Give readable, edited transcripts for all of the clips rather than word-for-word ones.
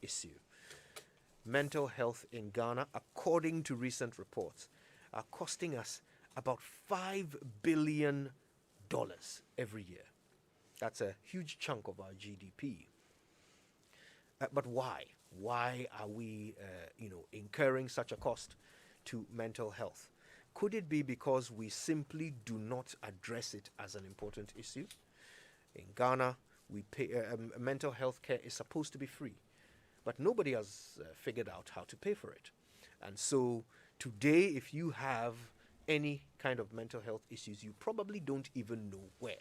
issue. Mental health in Ghana, according to recent reports, are costing us about $5 billion every year. That's a huge chunk of our GDP. But why? Why are we, incurring such a cost to mental health? Could it be because we simply do not address it as an important issue? In Ghana, we pay, mental health care is supposed to be free, but nobody has figured out how to pay for it. And so today, if you have any kind of mental health issues, you probably don't even know where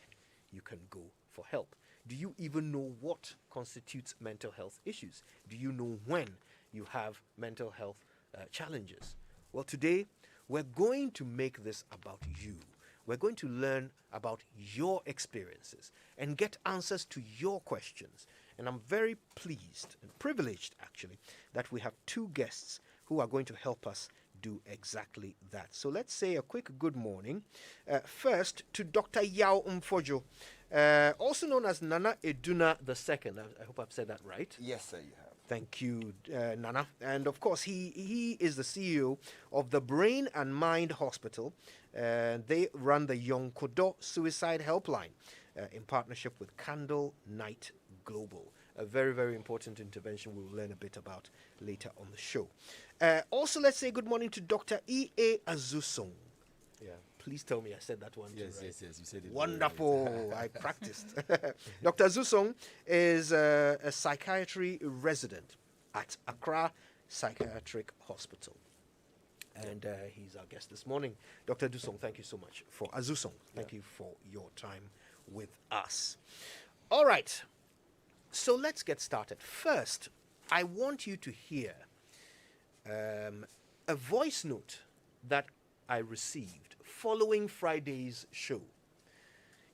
you can go for help. Do you even know what constitutes mental health issues? Do you know when you have mental health challenges? Well, today we're going to make this about you. We're going to learn about your experiences and get answers to your questions. And I'm very pleased and privileged, actually, that we have two guests who are going to help us do exactly that. So let's say a quick good morning. First, to Dr. Yao Mfojo, also known as Nana Eduna II. I hope I've said that right. Yes, sir, you have. Thank you, Nana. And of course, he is the CEO of the Brain and Mind Hospital. They run the Yonkodo Suicide Helpline in partnership with Candle Night Global. A very, very important intervention we'll learn a bit about later on the show. Also, let's say good morning to Dr. E.A. Azusong. Yeah, please tell me I said that one Yes, too, right? yes, you said it. Wonderful. I practiced. Dr. Zusong is a psychiatry resident at Accra Psychiatric Hospital. And he's our guest this morning. Dr. Dusong, thank you so much for Azusong. Thank you for your time with us. All right. So let's get started. First, I want you to hear a voice note that I received following Friday's show.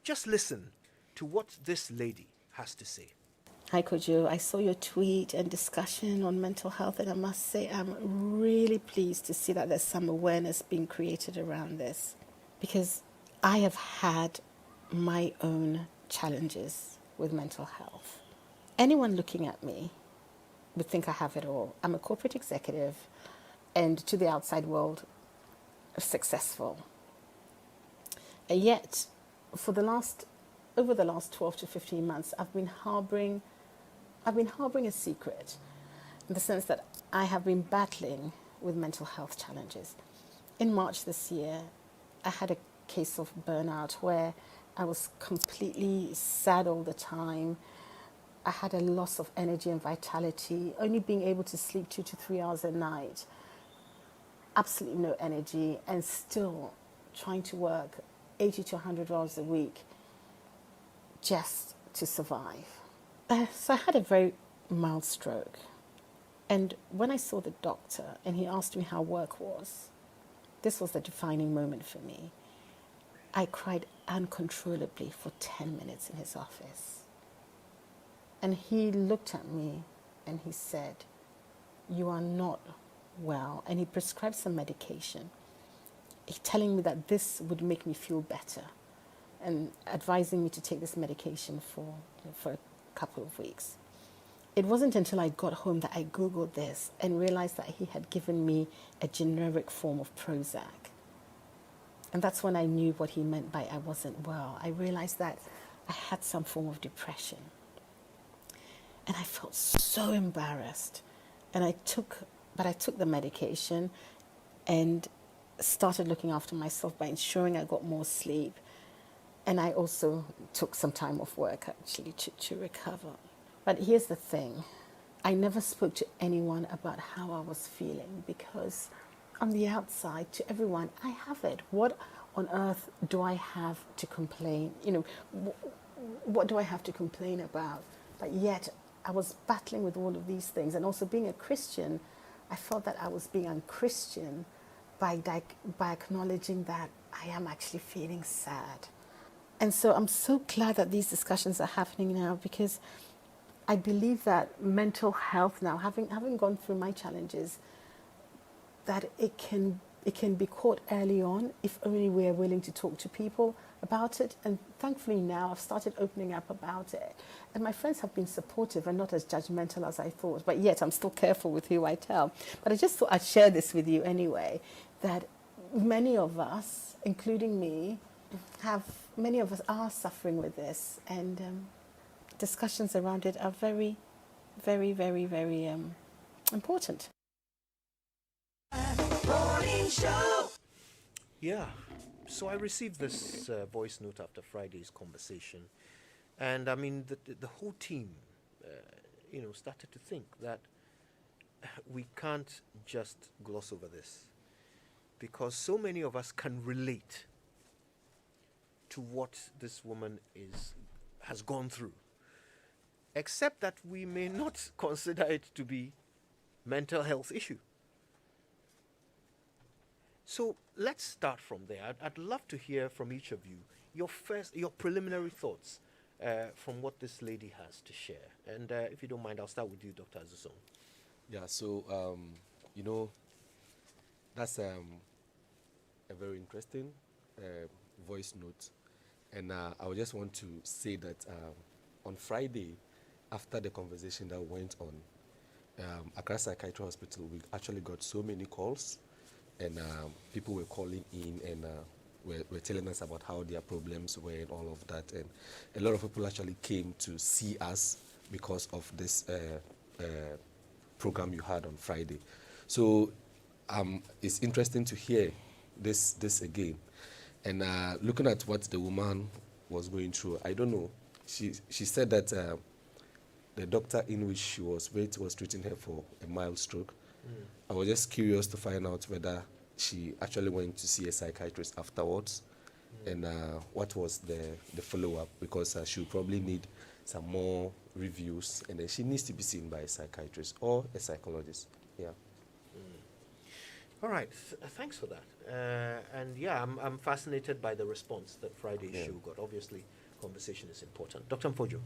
Just listen to what this lady has to say. Hi, Kojo. I saw your tweet and discussion on mental health, and I must say I'm really pleased to see that there's some awareness being created around this, because I have had my own challenges with mental health. Anyone looking at me would think I have it all. I'm a corporate executive, and to the outside world, successful. And yet, over the last 12 to 15 months, I've been harboring a secret, in the sense that I have been battling with mental health challenges. In March this year, I had a case of burnout where I was completely sad all the time. I had a loss of energy and vitality, only being able to sleep 2 to 3 hours a night, absolutely no energy, and still trying to work 80 to 100 hours a week just to survive. So I had a very mild stroke. And when I saw the doctor and he asked me how work was, this was the defining moment for me. I cried uncontrollably for 10 minutes in his office. And he looked at me and he said, "You are not well." And he prescribed some medication, telling me that this would make me feel better and advising me to take this medication for a couple of weeks. It wasn't until I got home that I Googled this and realized that he had given me a generic form of Prozac. And that's when I knew what he meant by I wasn't well. I realized that I had some form of depression. And I felt so embarrassed. And I took the medication and started looking after myself by ensuring I got more sleep. And I also took some time off work, actually, to recover. But here's the thing. I never spoke to anyone about how I was feeling, because on the outside, to everyone, I have it. What on earth do I have to complain? What do I have to complain about? But yet, I was battling with all of these things. And also being a Christian, I felt that I was being unchristian by acknowledging that I am actually feeling sad. And so I'm so glad that these discussions are happening now, because I believe that mental health now, having gone through my challenges, that it can It can be caught early on if only we're willing to talk to people about it. And thankfully now I've started opening up about it. And my friends have been supportive and not as judgmental as I thought. But yet I'm still careful with who I tell. But I just thought I'd share this with you anyway, that many of us, including me, many of us are suffering with this. And discussions around it are very, very, very, very important. Yeah. So I received this voice note after Friday's conversation, and I mean the whole team, started to think that we can't just gloss over this, because so many of us can relate to what this woman has gone through, except that we may not consider it to be mental health issue. So let's start from there. I'd love to hear from each of you your preliminary thoughts from what this lady has to share. And if you don't mind, I'll start with you, Dr. Azusong. Yeah, so, that's a very interesting voice note. And I would just want to say that on Friday, after the conversation that went on, Accra Psychiatry Hospital, we actually got so many calls, and people were calling in and were telling us about how their problems were and all of that. And a lot of people actually came to see us because of this program you had on Friday. So it's interesting to hear this again. And looking at what the woman was going through, I don't know. She said that the doctor in which she was with was treating her for a mild stroke. I was just curious to find out whether she actually went to see a psychiatrist afterwards, and what was the follow-up, because she will probably need some more reviews, and then she needs to be seen by a psychiatrist or a psychologist. Yeah. All right, thanks for that. And yeah, I'm fascinated by the response that Friday's show got. Obviously, conversation is important. Dr. Mfojo.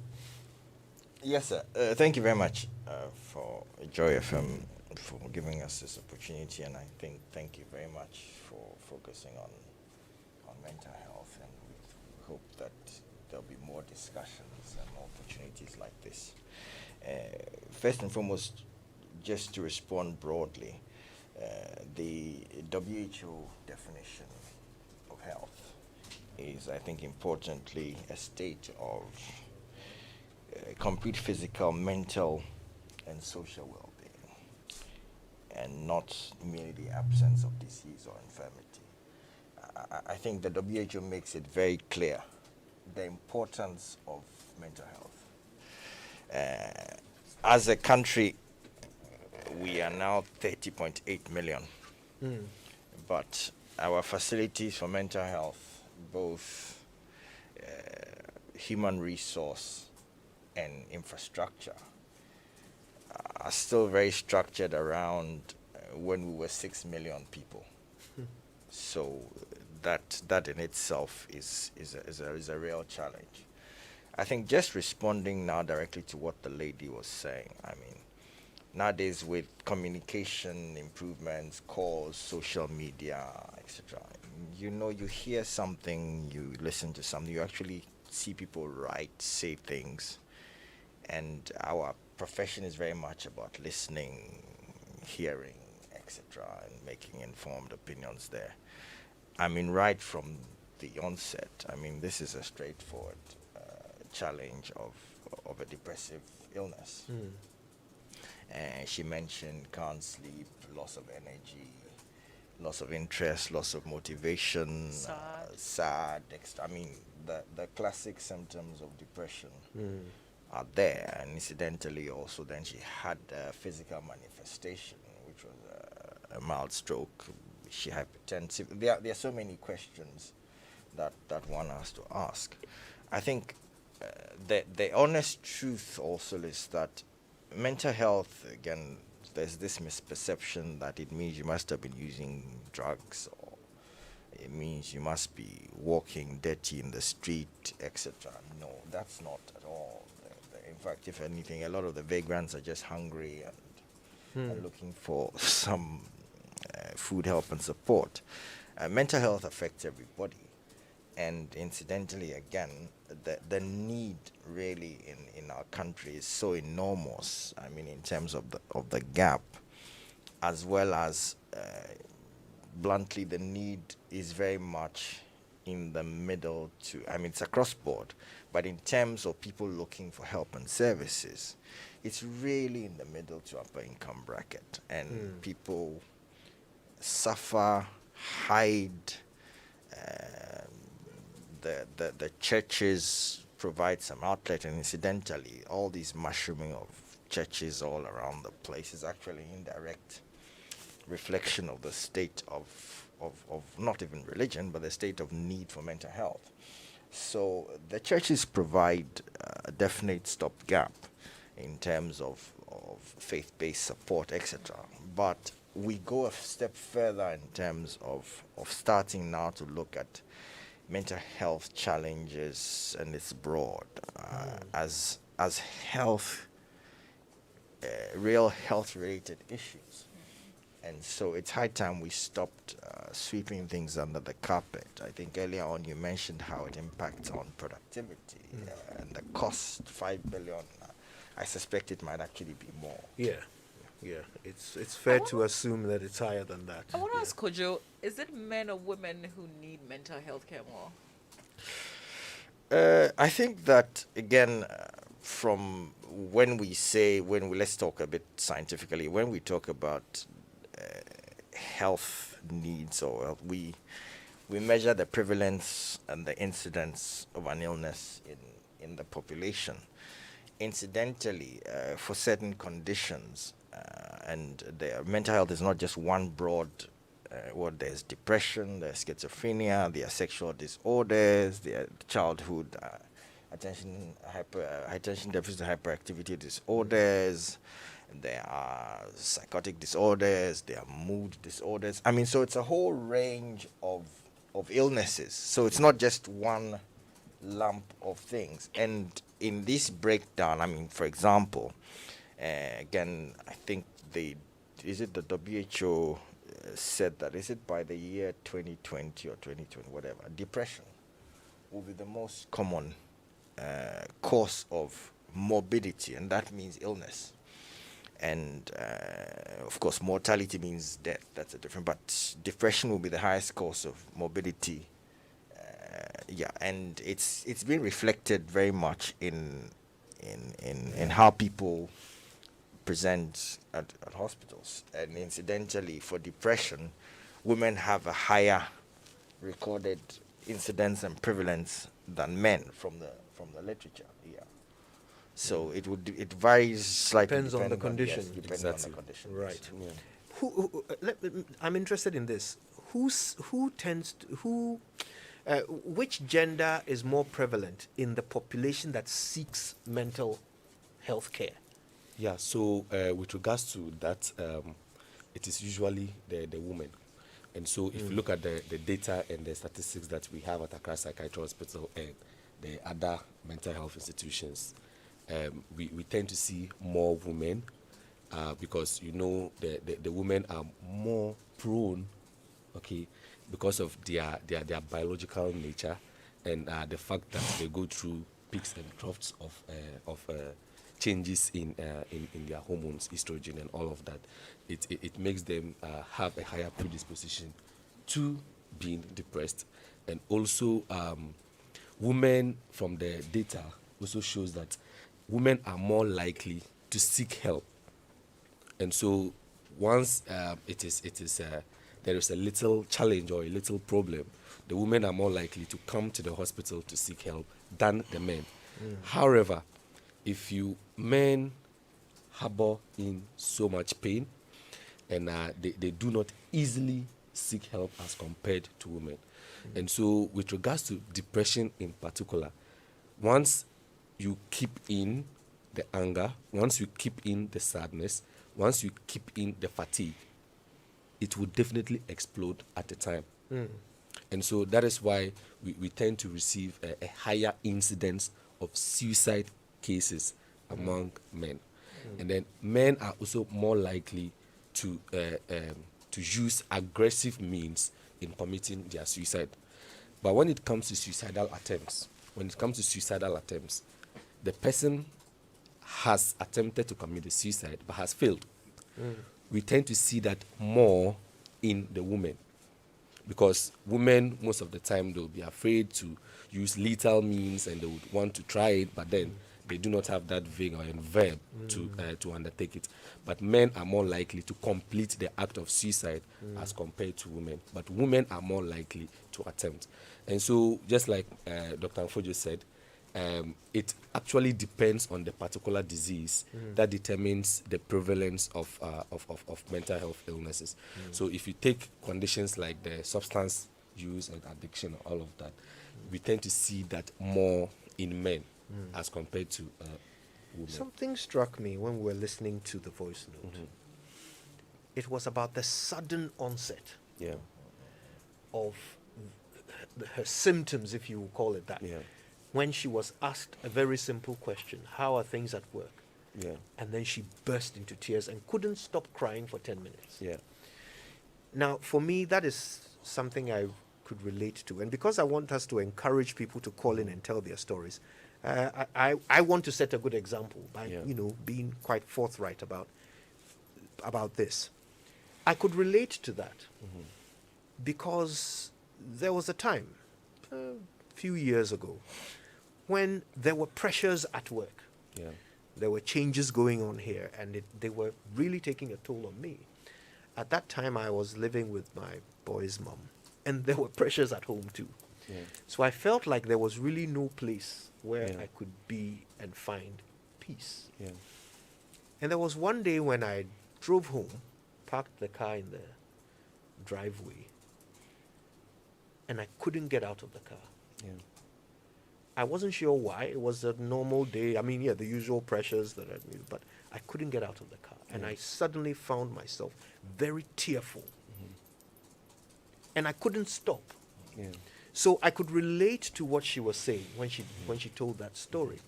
Yes, sir. Thank you very much for Joy FM for giving us this opportunity, and I think thank you very much for focusing on mental health, and we hope that there'll be more discussions and more opportunities like this. First and foremost, just to respond broadly, the WHO definition of health is, I think, importantly, a state of complete physical, mental, and social well-being, and not merely the absence of disease or infirmity. I think the WHO makes it very clear the importance of mental health. As a country, we are now 30.8 million, but our facilities for mental health, both human resource and infrastructure, are still very structured around when we were 6 million people. So that in itself is a real challenge. I think just responding now directly to what the lady was saying, I mean, nowadays with communication improvements, calls, social media, etc., you hear something, you listen to something, you actually see people write, say things, and our profession is very much about listening, hearing, etc., and making informed opinions there. I mean, right from the onset, I mean, this is a straightforward challenge of a depressive illness. She mentioned can't sleep, loss of energy, loss of interest, loss of motivation, sad. I mean, the classic symptoms of depression are there. And incidentally, also, then she had a physical manifestation, which was a mild stroke. She hypertensive. There are so many questions that one has to ask. I think the honest truth also is that mental health, again, there's this misperception that it means you must have been using drugs, or it means you must be walking dirty in the street, etc. No, that's not at all. In fact, if anything, a lot of the vagrants are just hungry and are looking for some food help and support. Mental health affects everybody, and incidentally, again, the need really in our country is so enormous. I mean, in terms of the gap, as well as bluntly, the need is very much in the middle to, I mean, it's across board, but in terms of people looking for help and services, it's really in the middle to upper income bracket, and people suffer, hide. The churches provide some outlet, and incidentally, all these mushrooming of churches all around the place is actually indirect reflection of the state of not even religion, but the state of need for mental health. So the churches provide a definite stopgap in terms of faith-based support, etc. But we go a step further in terms of starting now to look at mental health challenges, and it's broad as health, real health-related issues. And so it's high time we stopped sweeping things under the carpet. I think earlier on you mentioned how it impacts on productivity and the cost, 5 billion. I suspect it might actually be more. Yeah. It's fair to assume that it's higher than that. I want to ask Kojo, is it men or women who need mental health care more? I think that, again, from let's talk a bit scientifically, when we talk about health needs, or we measure the prevalence and the incidence of an illness in the population. Incidentally, for certain conditions, and their mental health is not just one broad there's depression, there's schizophrenia, there are sexual disorders, there are childhood attention deficit hyperactivity disorders, there are psychotic disorders, there are mood disorders. I mean, so it's a whole range of illnesses. So it's not just one lump of things. And in this breakdown, I mean, for example, again, I think the WHO said that, is it by the year 2020 or 2020, whatever, depression will be the most common cause of morbidity, and that means illness. And of course, mortality means death. That's a different. But depression will be the highest cause of morbidity. And it's been reflected very much in how people present at hospitals. And incidentally, for depression, women have a higher recorded incidence and prevalence than men from the literature. Yeah. So it varies slightly. Depends on the condition. Yes, depends on the condition. Right. Yeah. I'm interested in this. Which gender is more prevalent in the population that seeks mental health care? Yeah, so with regards to that, it is usually the woman. And so if you look at the data and the statistics that we have at Accra Psychiatry Hospital and the other mental health institutions, we tend to see more women because, the women are more prone, because of their biological nature and the fact that they go through peaks and troughs of changes in their hormones, estrogen and all of that. It makes them have a higher predisposition to being depressed. And also women, from the data, also shows that women are more likely to seek help. And so once there is a little challenge or a little problem, the women are more likely to come to the hospital to seek help than the men. However, if men harbor in so much pain and they do not easily seek help as compared to women. And so with regards to depression in particular, once you keep in the anger, once you keep in the sadness, once you keep in the fatigue, it will definitely explode at a time. And so that is why we tend to receive a higher incidence of suicide cases among men. And then men are also more likely to to use aggressive means in committing their suicide. But when it comes to suicidal attempts, the person has attempted to commit a suicide but has failed. We tend to see that more in the women, because women, most of the time, they'll be afraid to use lethal means and they would want to try it, but then they do not have that vigor and verb to undertake it. But men are more likely to complete the act of suicide as compared to women. But women are more likely to attempt. And so, just like Dr. Mfojo said, it actually depends on the particular disease that determines the prevalence of mental health illnesses. So if you take conditions like the substance use and addiction, all of that, we tend to see that more in men as compared to women. Something struck me when we were listening to the voice note. It was about the sudden onset Yeah. of her symptoms, if you will call it that. Yeah. When she was asked a very simple question, how are things at work? Yeah. And then she burst into tears and couldn't stop crying for 10 minutes. Yeah. Now, for me, that is something I could relate to. And because I want us to encourage people to call in and tell their stories, I want to set a good example by, being quite forthright about this. I could relate to that because there was a time, a few years ago, when there were pressures at work. Yeah. There were changes going on here, and they were really taking a toll on me. At that time, I was living with my boy's mom, and there were pressures at home too. Yeah. So I felt like there was really no place where Yeah. I could be and find peace. Yeah. And there was one day when I drove home, parked the car in the driveway, and I couldn't get out of the car. Yeah. I wasn't sure why. It was a normal day. I mean, the usual pressures that I knew, but I couldn't get out of the car. And I suddenly found myself very tearful. And I couldn't stop. Yeah. So I could relate to what she was saying when she told that story.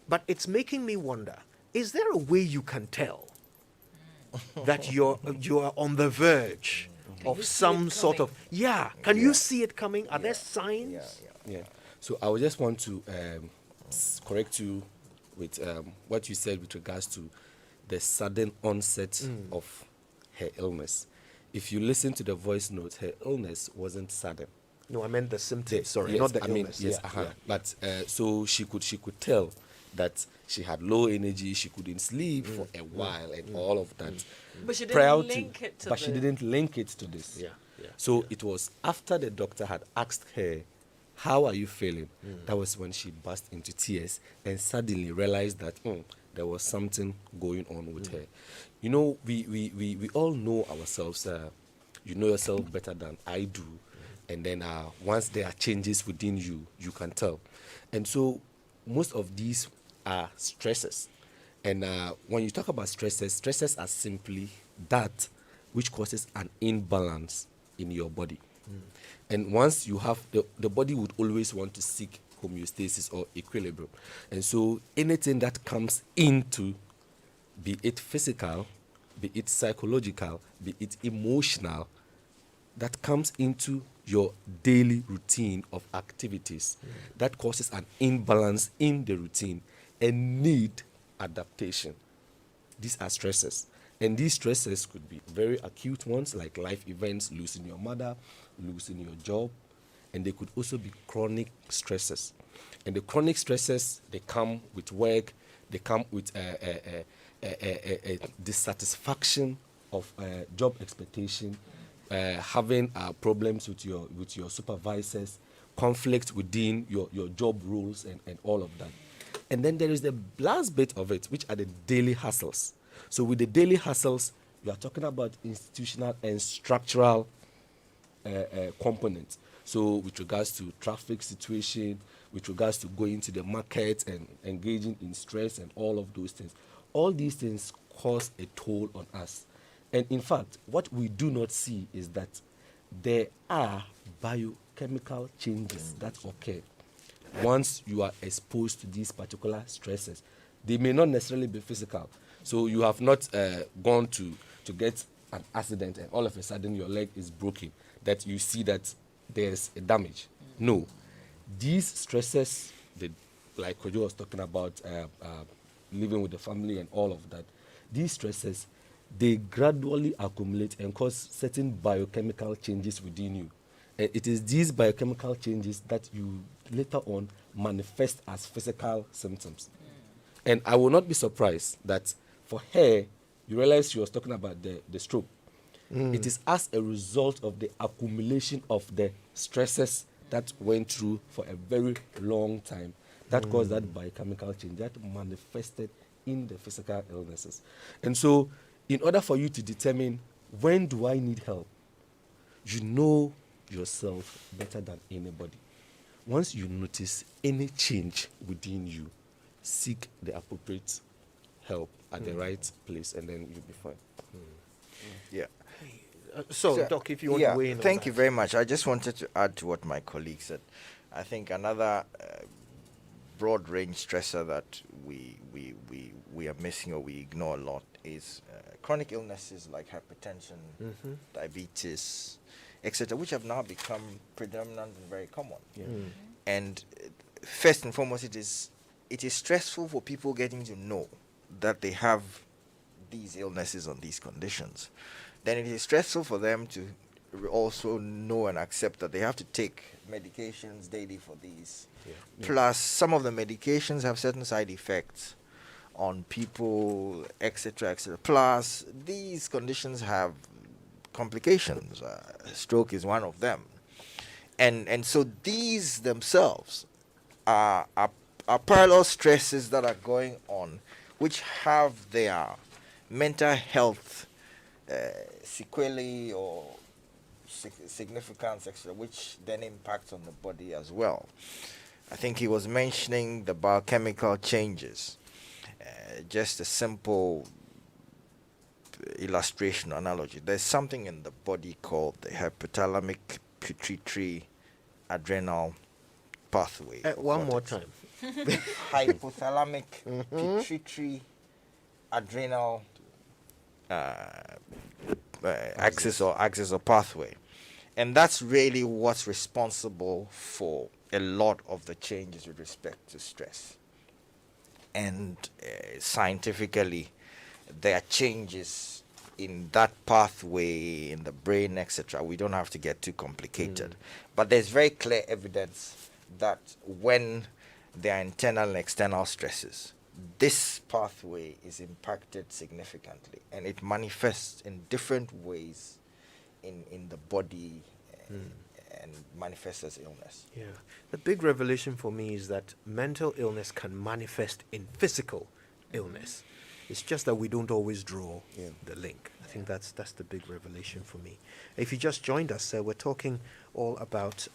But it's making me wonder, is there a way you can tell that you are on the verge Can of you see some it sort of coming? can you see it coming? Are there signs? Yeah. So I would just want to correct you with what you said with regards to the sudden onset of her illness. If you listen to the voice note, her illness wasn't sudden. No, I meant the symptoms. Sorry, Yes, not the I mean, illness. yes, But so she could tell that she had low energy. She couldn't sleep for a while and all of that. But she Prior didn't link it to but she the- didn't link it to this. Yeah. So it was after the doctor had asked her, "How are you feeling?" That was when she burst into tears and suddenly realized that there was something going on with her. You know, we all know ourselves. You know yourself better than I do. And then once there are changes within you, you can tell. And so most of these are stresses. And when you talk about stresses are simply that which causes an imbalance in your body. And once you have, the body would always want to seek homeostasis or equilibrium. And so anything that comes into, be it physical, be it psychological, be it emotional, that comes into your daily routine of activities, that causes an imbalance in the routine and need adaptation. These are stresses. And these stresses could be very acute ones, like life events, losing your mother, losing your job, and they could also be chronic stresses. And the chronic stresses, they come with work, they come with a dissatisfaction of job expectation, having problems with your supervisors, conflict within your job roles and all of that. And then there is the last bit of it, which are the daily hassles. So with the daily hassles, we are talking about institutional and structural components. So with regards to traffic situation, with regards to going to the market and engaging in stress and all of those things, all these things cause a toll on us. And in fact, what we do not see is that there are biochemical changes that occur once you are exposed to these particular stresses. They may not necessarily be physical. So you have not gone to get an accident and all of a sudden your leg is broken, that you see that there's a damage. No. These stresses, like Kojo was talking about, living with the family and all of that, these stresses, they gradually accumulate and cause certain biochemical changes within you. And it is these biochemical changes that you later on manifest as physical symptoms. And I will not be surprised that for her, you realize she was talking about the stroke. It is as a result of the accumulation of the stresses that went through for a very long time that caused that biochemical change that manifested in the physical illnesses. And so, in order for you to determine when do I need help, you know yourself better than anybody. Once you notice any change within you, seek the appropriate help at the right place, and then you'll be fine. Yeah. So, Doc, if you want to weigh in on thank that. you very much. I just wanted to add to what my colleague said. I think another broad range stressor that we are missing or we ignore a lot is chronic illnesses like hypertension, diabetes, etc., which have now become predominant and very common. And first and foremost, it is stressful for people getting to know that they have these illnesses or these conditions. Then it is stressful for them to also know and accept that they have to take medications daily for these. Plus, some of the medications have certain side effects on people, etc., etc. Plus, these conditions have complications. Stroke is one of them. And so these themselves are parallel stresses that are going on, which have their mental health sequelae or significance, etc., which then impacts on the body as well. I think he was mentioning the biochemical changes. Just a simple illustration analogy. There's something in the body called the hypothalamic pituitary adrenal pathway. One more time. Hypothalamic pituitary adrenal axis or pathway, and that's really what's responsible for a lot of the changes with respect to stress. And scientifically, there are changes in that pathway in the brain, etc. We don't have to get too complicated, but there's very clear evidence that when there are internal and external stresses, this pathway is impacted significantly, and it manifests in different ways in the body and manifests as illness. Yeah. The big revelation for me is that mental illness can manifest in physical illness. It's just that we don't always draw the link. I think that's the big revelation for me. If you just joined us, we're talking all about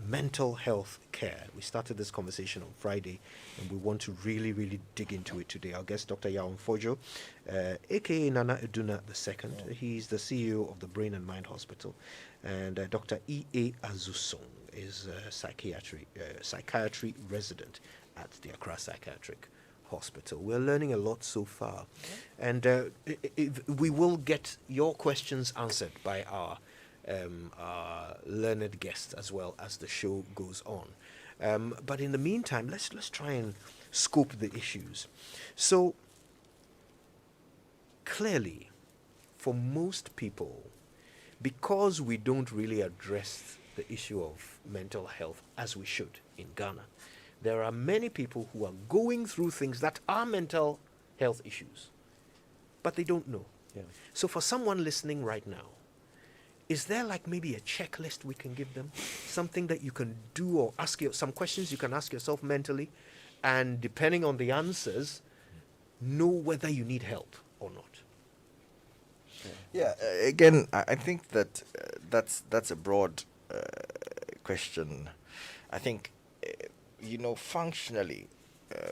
mental health care. We started this conversation on Friday, and we want to really, really dig into it today. Our guest, Dr. Yaw Mfojo, aka Nana Eduna II. He's the CEO of the Brain and Mind Hospital, and Dr. E.A. Azusong is a psychiatry resident at the Accra Psychiatric Hospital. We're learning a lot so far, and we will get your questions answered by our learned guests as well as the show goes on. But in the meantime, let's try and scope the issues. So clearly, for most people, because we don't really address the issue of mental health as we should in Ghana, there are many people who are going through things that are mental health issues, but they don't know. So for someone listening right now, is there like maybe a checklist we can give them? Something that you can do, or ask some questions you can ask yourself mentally, and depending on the answers, know whether you need help or not? Yeah, again, I think that that's a broad question. I think, functionally,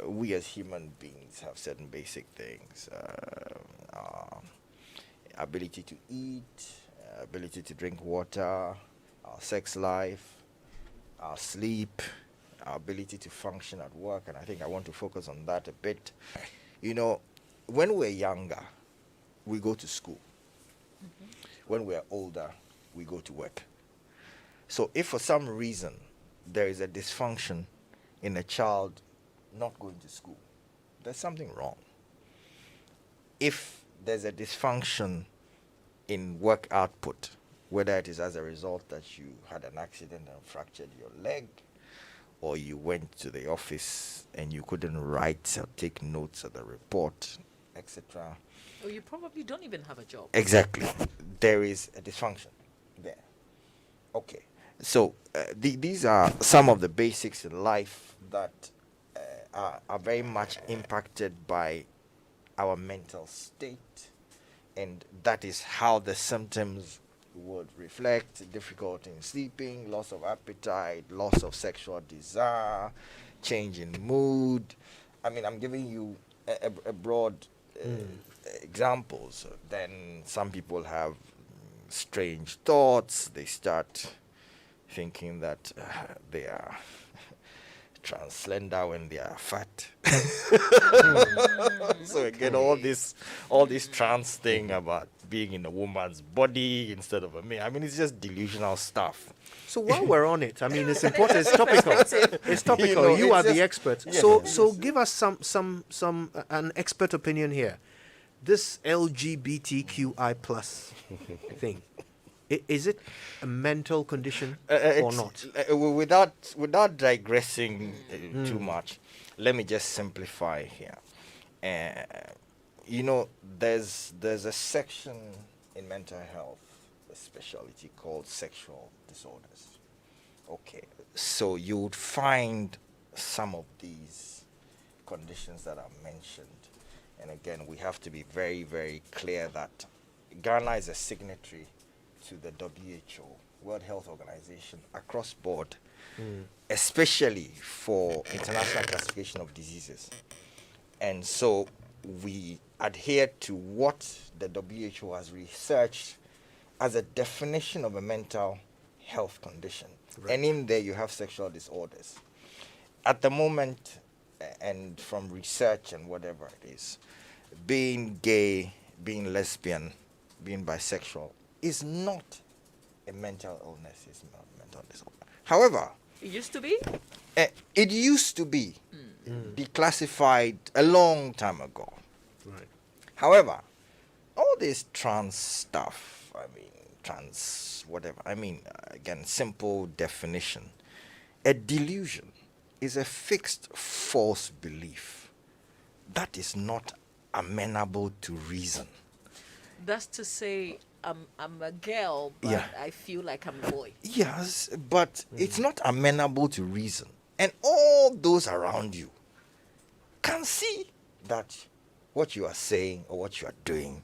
we as human beings have certain basic things. Our ability to eat, ability to drink water, our sex life, our sleep, our ability to function at work, and I think I want to focus on that a bit. When we're younger, we go to school. When we are older, we go to work. So if for some reason there is a dysfunction in a child not going to school, there's something wrong. If there's a dysfunction in work output, whether it is as a result that you had an accident and fractured your leg, or you went to the office and you couldn't write or take notes of the report, etc. Or you probably don't even have a job. Exactly. There is a dysfunction there. Okay. So these are some of the basics in life that are very much impacted by our mental state, and that is how the symptoms would reflect: difficulty in sleeping, loss of appetite, loss of sexual desire, change in mood. I mean, I'm giving you a broad examples. Then some people have strange thoughts. They start thinking that they are transgender when they are fat. So again, all this trans thing about being in a woman's body instead of a man. I mean, it's just delusional stuff. So while we're on it, I mean, it's important. It's topical. It's topical. You know, You it's are the just- expert. yes, So yes, so yes. give us an expert opinion here. This LGBTQI plus thing, is it a mental condition or It's- not? Without digressing too much, let me just simplify here. You know, there's a section in mental health, a specialty called sexual disorders. Okay, so you would find some of these conditions that are mentioned. And again, we have to be very, very clear that Ghana is a signatory to the WHO, World Health Organization, across board, especially for international classification of diseases. And so we adhere to what the WHO has researched as a definition of a mental health condition. Right. And in there you have sexual disorders. At the moment, and from research and whatever it is, being gay, being lesbian, being bisexual is not a mental illness, it's not a mental disorder. However, It used to be. it used to be declassified a long time ago. Right. However, all this trans stuff, I mean, trans whatever, I mean, again, simple definition. A delusion is a fixed false belief that is not amenable to reason. That's to say, I'm a girl, but Yeah. I feel like I'm a boy. Yes, but it's not amenable to reason. And all those around you can see that what you are saying or what you are doing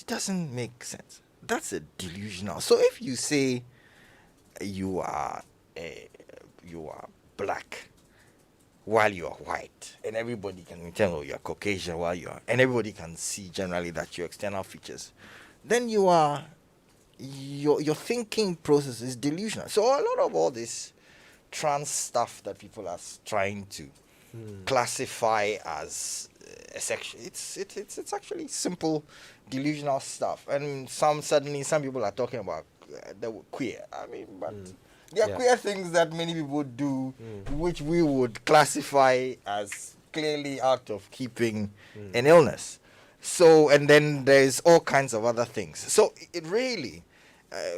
doesn't make sense. That's a delusional. So if you say you are black while you are white, and everybody can tell you are Caucasian while you are, and everybody can see generally that your external features, then your thinking process is delusional. So a lot of all this trans stuff that people are trying to classify as sexual, it's actually simple delusional stuff. And some people are talking about the queer. I mean, but there are Yeah. queer things that many people do, which we would classify as clearly out of keeping an illness. So, and then there's all kinds of other things. So it really,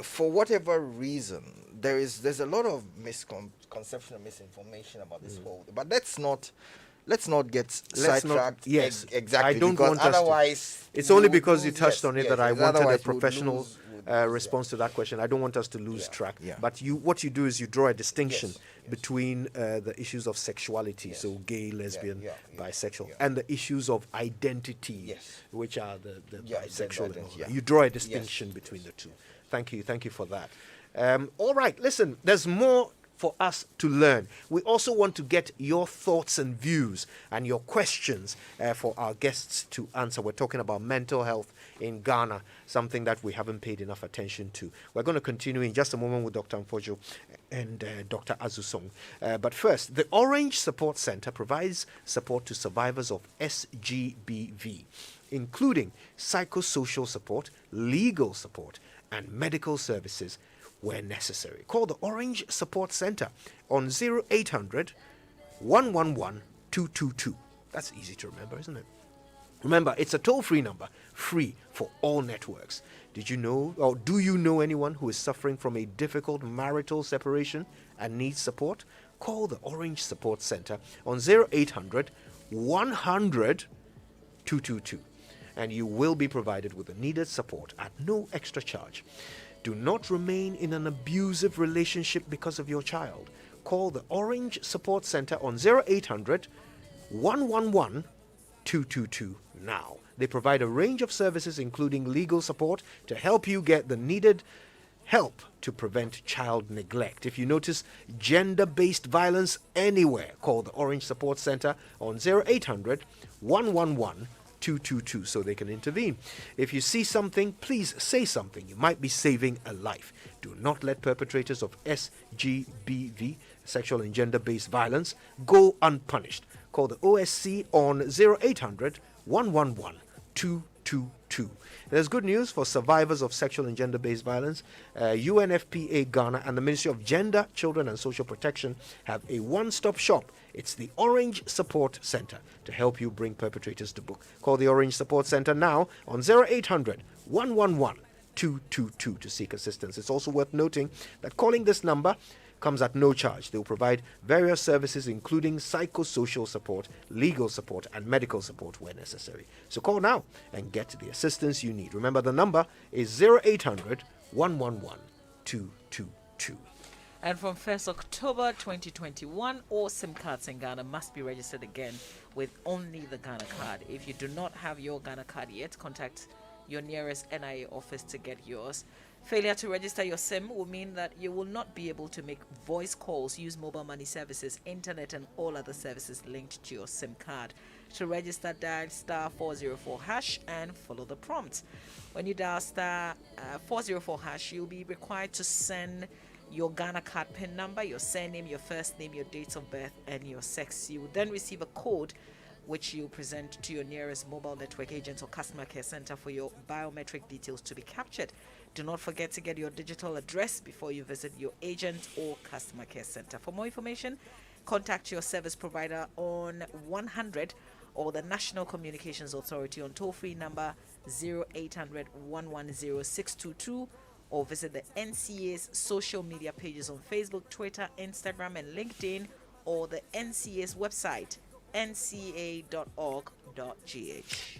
for whatever reason, there's a lot of misconception and misinformation about this whole. But let's not get Let's not- sidetracked. yes, Exactly. I don't because want us to. otherwise It's we only would because you lose- touched yes, on it yes, that I yes, wanted a otherwise we would professional lose- yeah. response to that question. I don't want us to lose Yeah, track. yeah. But what you do is you draw a distinction Yes, yes. between the issues of sexuality, Yes. so gay, lesbian, yeah, yeah, bisexual, yeah. and the issues of identity, Yes. which are the Yeah, bisexual. gender and all identity, that. yeah. You draw a Yes, distinction yes, between yes, the two. Thank you for that. All right, listen, there's more for us to learn. We also want to get your thoughts and views and your questions for our guests to answer. We're talking about mental health in Ghana, something that we haven't paid enough attention to. We're going to continue in just a moment with Dr. Mfojo and Dr. Azusong. But first, the Orange Support Center provides support to survivors of SGBV. including psychosocial support, legal support, and medical services where necessary. Call the Orange Support Center on 0800 111 222. That's easy to remember, isn't it? Remember, it's a toll-free number, free for all networks. Did you know, or do you know anyone who is suffering from a difficult marital separation and needs support? Call the Orange Support Center on 0800 100 222, and you will be provided with the needed support at no extra charge. Do not remain in an abusive relationship because of your child. Call the Orange Support Center on 0800 111 222 now. They provide a range of services, including legal support, to help you get the needed help to prevent child neglect. If you notice gender-based violence anywhere, call the Orange Support Center on 0800 111 222 so they can intervene. If you see something, please say something. You might be saving a life. Do not let perpetrators of SGBV, sexual and gender-based violence, go unpunished. Call the OSC on 0800 111 222. There's good news for survivors of sexual and gender-based violence. UNFPA Ghana and the Ministry of Gender, Children and Social Protection have a one-stop shop. It's the Orange Support Center to help you bring perpetrators to book. Call the Orange Support Center now on 0800 111 222 to seek assistance. It's also worth noting that calling this number comes at no charge. They will provide various services, including psychosocial support, legal support, and medical support where necessary. So call now and get the assistance you need. Remember, the number is 0800 111 222. And from 1st October 2021, all SIM cards in Ghana must be registered again with only the Ghana card. If you do not have your Ghana card yet, contact your nearest NIA office to get yours. Failure to register your SIM will mean that you will not be able to make voice calls, use mobile money services, internet, and all other services linked to your SIM card. To register, dial star 404 hash and follow the prompts. When you dial star 404 hash, you'll be required to send your Ghana card PIN number, your surname, your first name, your date of birth, and your sex. You will then receive a code which you present to your nearest mobile network agent or customer care center for your biometric details to be captured. Do not forget to get your digital address before you visit your agent or customer care center. For more information, contact your service provider on 100 or the National Communications Authority on toll-free number 0800 110 622, or visit the NCA's social media pages on Facebook, Twitter, Instagram, and LinkedIn, or the NCA's website, nca.org.gh.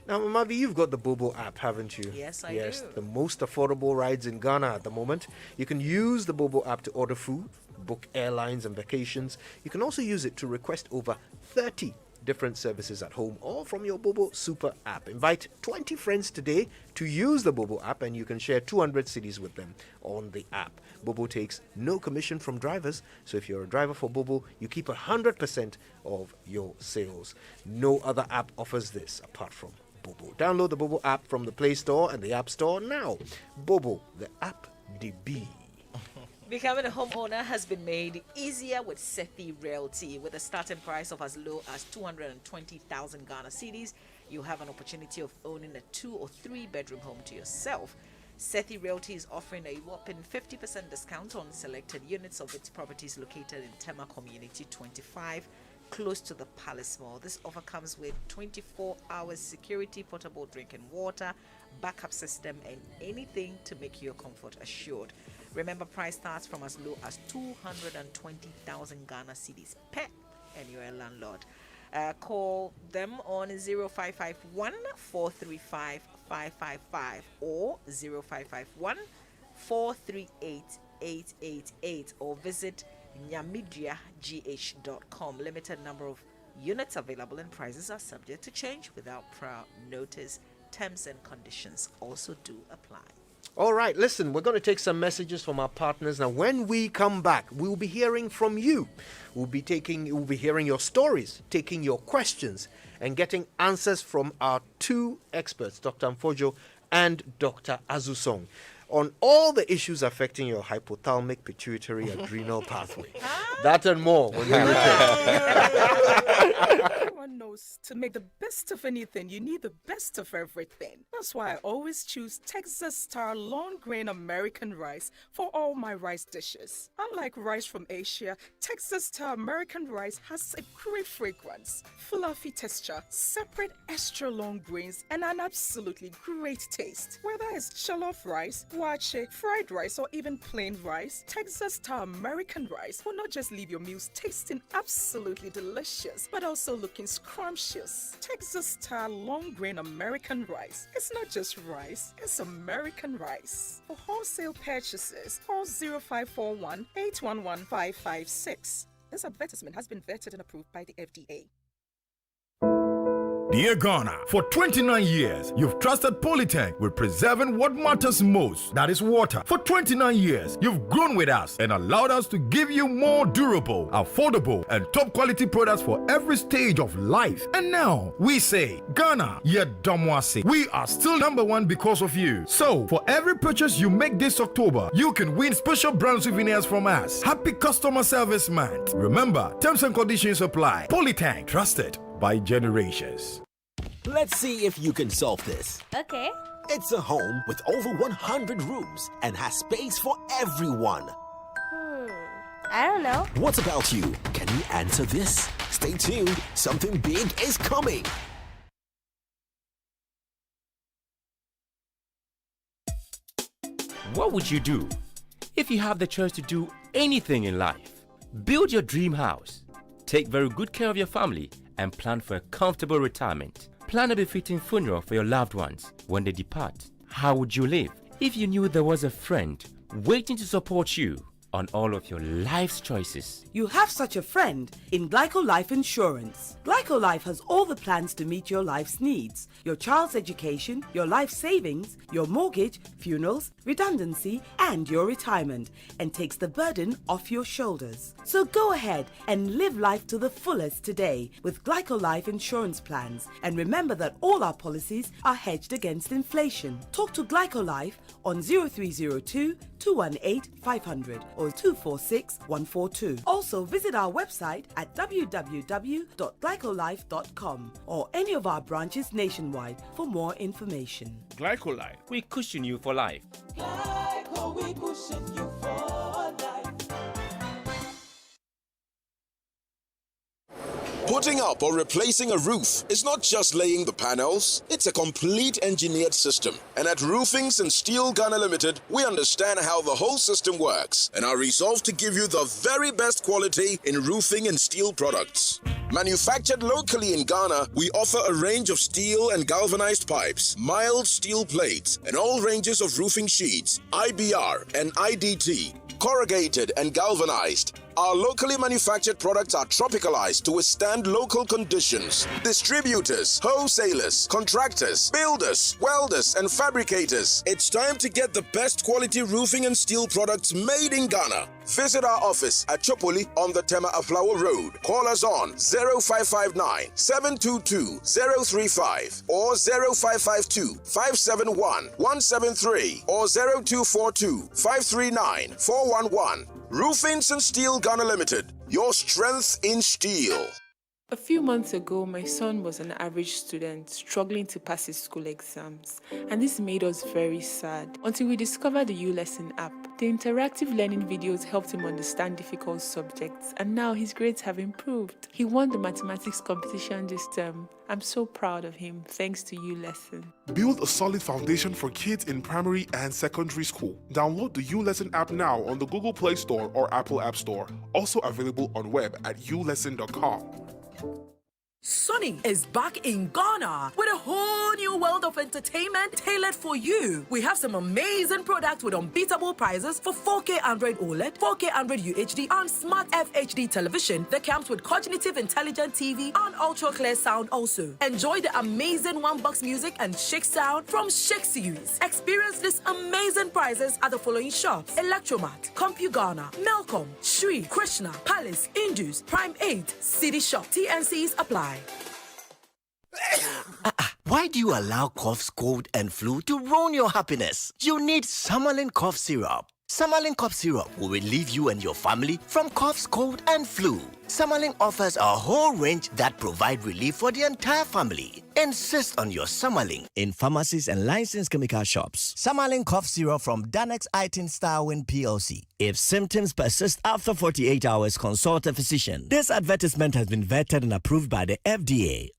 Now, Mavi, you've got the Bobo app, haven't you? Yes, I Yes, do. the most affordable rides in Ghana at the moment. You can use the Bobo app to order food, book airlines and vacations. You can also use it to request over 30 different services at home or from your Bobo Super app. Invite 20 friends today to use the Bobo app, and you can share 200 cities with them on the app. Bobo takes no commission from drivers, so if you're a driver for Bobo, you keep 100% of your sales. No other app offers this apart from Bobo. Download the Bobo app from the Play Store and the App Store now. Bobo, the app DB. Becoming a homeowner has been made easier with Sethi Realty. With a starting price of as low as 220,000 Ghana cedis, you have an opportunity of owning a 2 or 3 bedroom home to yourself. Sethi Realty is offering a whopping 50% discount on selected units of its properties located in Tema Community 25, close to the Palace Mall. This offer comes with 24 hours security, potable drinking water, backup system, and anything to make your comfort assured. Remember, price starts from as low as 220,000 Ghana cedis per, and you're a landlord. Call them on 0551 435 555 or 0551 438 888, or visit nyamidiagh.com. Limited number of units available and prices are subject to change without prior notice. Terms and conditions also do apply. All right, listen, we're going to take some messages from our partners. Now, when we come back, we'll be hearing from you. We'll be hearing your stories, taking your questions, and getting answers from our 2 experts, Dr. Mfojo and Dr. Azusong, on all the issues affecting your hypothalamic pituitary adrenal pathway. That and more when we return. Everyone knows to make the best of anything, you need the best of everything. That's why I always choose Texas Star Long Grain American Rice for all my rice dishes. Unlike rice from Asia, Texas Star American Rice has a great fragrance, fluffy texture, separate extra long grains, and an absolutely great taste. Whether it's jollof rice, wache, fried rice, or even plain rice, Texas Star American Rice will not just leave your meals tasting absolutely delicious, but also looking scrumptious. Texas Star Long Grain American Rice. It's not just rice, it's American rice. For wholesale purchases, call 0541 811 556. This advertisement has been vetted and approved by the FDA. Dear Ghana, for 29 years, you've trusted Polytank with preserving what matters most, that is water. For 29 years, you've grown with us and allowed us to give you more durable, affordable, and top quality products for every stage of life. And now, we say, Ghana, yet Damwasi, we are still #1 because of you. So, for every purchase you make this October, you can win special brand souvenirs from us. Happy Customer Service Month. Remember, terms and conditions apply. Polytank, trusted by generations. Let's see if you can solve this. Okay. It's a home with over 100 rooms and has space for everyone. I don't know. What about you? Can you answer this? Stay tuned. Something big is coming. What would you do if you have the choice to do anything in life? Build your dream house, take very good care of your family, and plan for a comfortable retirement. Plan a befitting funeral for your loved ones when they depart. How would you live if you knew there was a friend waiting to support you on all of your life's choices? You have such a friend in Glyco Life Insurance. Glyco Life has all the plans to meet your life's needs: your child's education, your life savings, your mortgage, funerals, redundancy, and your retirement, and takes the burden off your shoulders. So go ahead and live life to the fullest today with Glyco Life Insurance plans. And remember that all our policies are hedged against inflation. Talk to Glyco Life on 0302 218 500 or 246 142. Also visit our website at www.glycolife.com or any of our branches nationwide for more information. Glycolife, we cushion you for life. Glyco, we cushion you for life. Putting up or replacing a roof is not just laying the panels, it's a complete engineered system. And at Roofings and Steel Ghana Limited, we understand how the whole system works and are resolved to give you the very best quality in roofing and steel products. Manufactured locally in Ghana, we offer a range of steel and galvanized pipes, mild steel plates, and all ranges of roofing sheets, IBR and IDT, corrugated and galvanized. Our locally manufactured products are tropicalized to withstand local conditions. Distributors, wholesalers, contractors, builders, welders, and fabricators. It's time to get the best quality roofing and steel products made in Ghana. Visit our office at Chopoli on the Tema Aflawo Road. Call us on 0559 722 035 or 0552 571 173 or 0242 539 411. Roofings and Steel Ghana Limited, your strength in steel. A few months ago, my son was an average student struggling to pass his school exams, and this made us very sad until we discovered the ULesson app. The interactive learning videos helped him understand difficult subjects, and now his grades have improved. He won the mathematics competition this term. I'm so proud of him, thanks to ULesson. Build a solid foundation for kids in primary and secondary school. Download the ULesson app now on the Google Play Store or Apple App Store. Also available on web at ulesson.com. Sunny is back in Ghana with a whole new world of entertainment tailored for you. We have some amazing products with unbeatable prices for 4K Android OLED, 4K Android UHD, and Smart FHD television that comes with cognitive intelligent TV and ultra clear sound also. Enjoy the amazing one-box music and Shake sound from Shake Series. Experience these amazing prices at the following shops: Electromat, CompuGhana, Melcom, Shri, Krishna, Palace, Indus, Prime 8, City Shop. TNCs apply. Why do you allow coughs, cold, and flu to ruin your happiness? You need Summerlin cough syrup. Summerlin cough syrup will relieve you and your family from coughs, cold, and flu. Summerlin offers a whole range that provide relief for the entire family. Insist on your Summerlin in pharmacies and licensed chemical shops. Summerlin cough syrup from Danex Itin Starwin PLC. If symptoms persist after 48 hours, consult a physician. This advertisement has been vetted and approved by the FDA.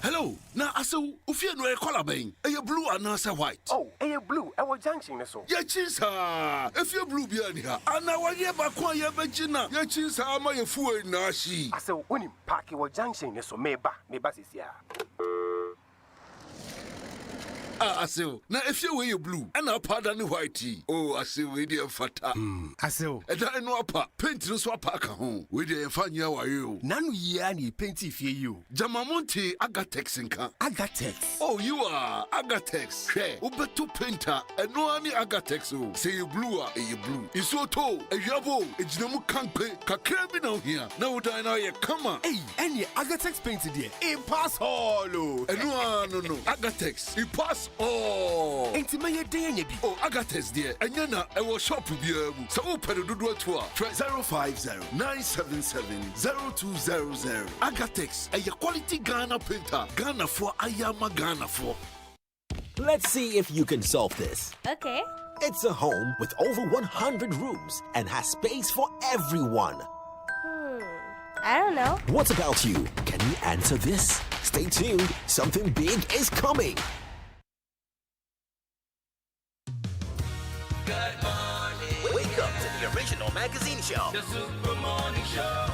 Hello, na aso ufie no e color ben. E blue and na white. Oh, e blue. E wa junction so. Ye chinsa. If you blue bi ani ha. Ana wa ye ba kwa ye begina. Ye chinsa ama ye fu na shi. Aso woni park e wa junction so meba sisia. Asew, na if you wear blue and a powder ni white. Oh, asew we dey fata. Asew. E da no apa paint no so apa ka ho. We dey fanya wa you. Nanu ye ani paint fie you. Jamamonte Agatex nka. Agatex. Oh, you are Agatex. Hwe, ubeto painter eno ani Agatex o. Say you blue you blue. Isoto, e yabo, e jinemu kanpe. Kakra bi na hia. Na udan na ye kama. Hey, any Agatex paint there. E pass all. Eno no. Agatex. E pass all. Enti me ye dey nya bi. Oh, Agatex there. Enya na e wo shop bia mu. So wo pere dodo ato a. 050-977-0200. Agatex, a quality Ghana painter. Ghana for Ayama Ghana for. Let's see if you can solve this. Okay. It's a home with over 100 rooms and has space for everyone. I don't know. What about you? Can you answer this? Stay tuned. Something big is coming. Good morning. Wake up to the original magazine show. The Super Morning Show.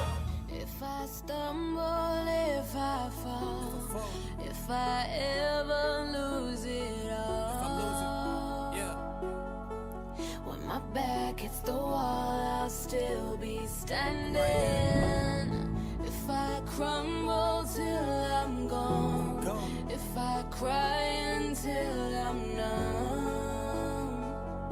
If I stumble, if I fall, if I ever lose it all, when my back hits the wall, I'll still be standing. If I crumble till I'm gone, if I cry until I'm numb,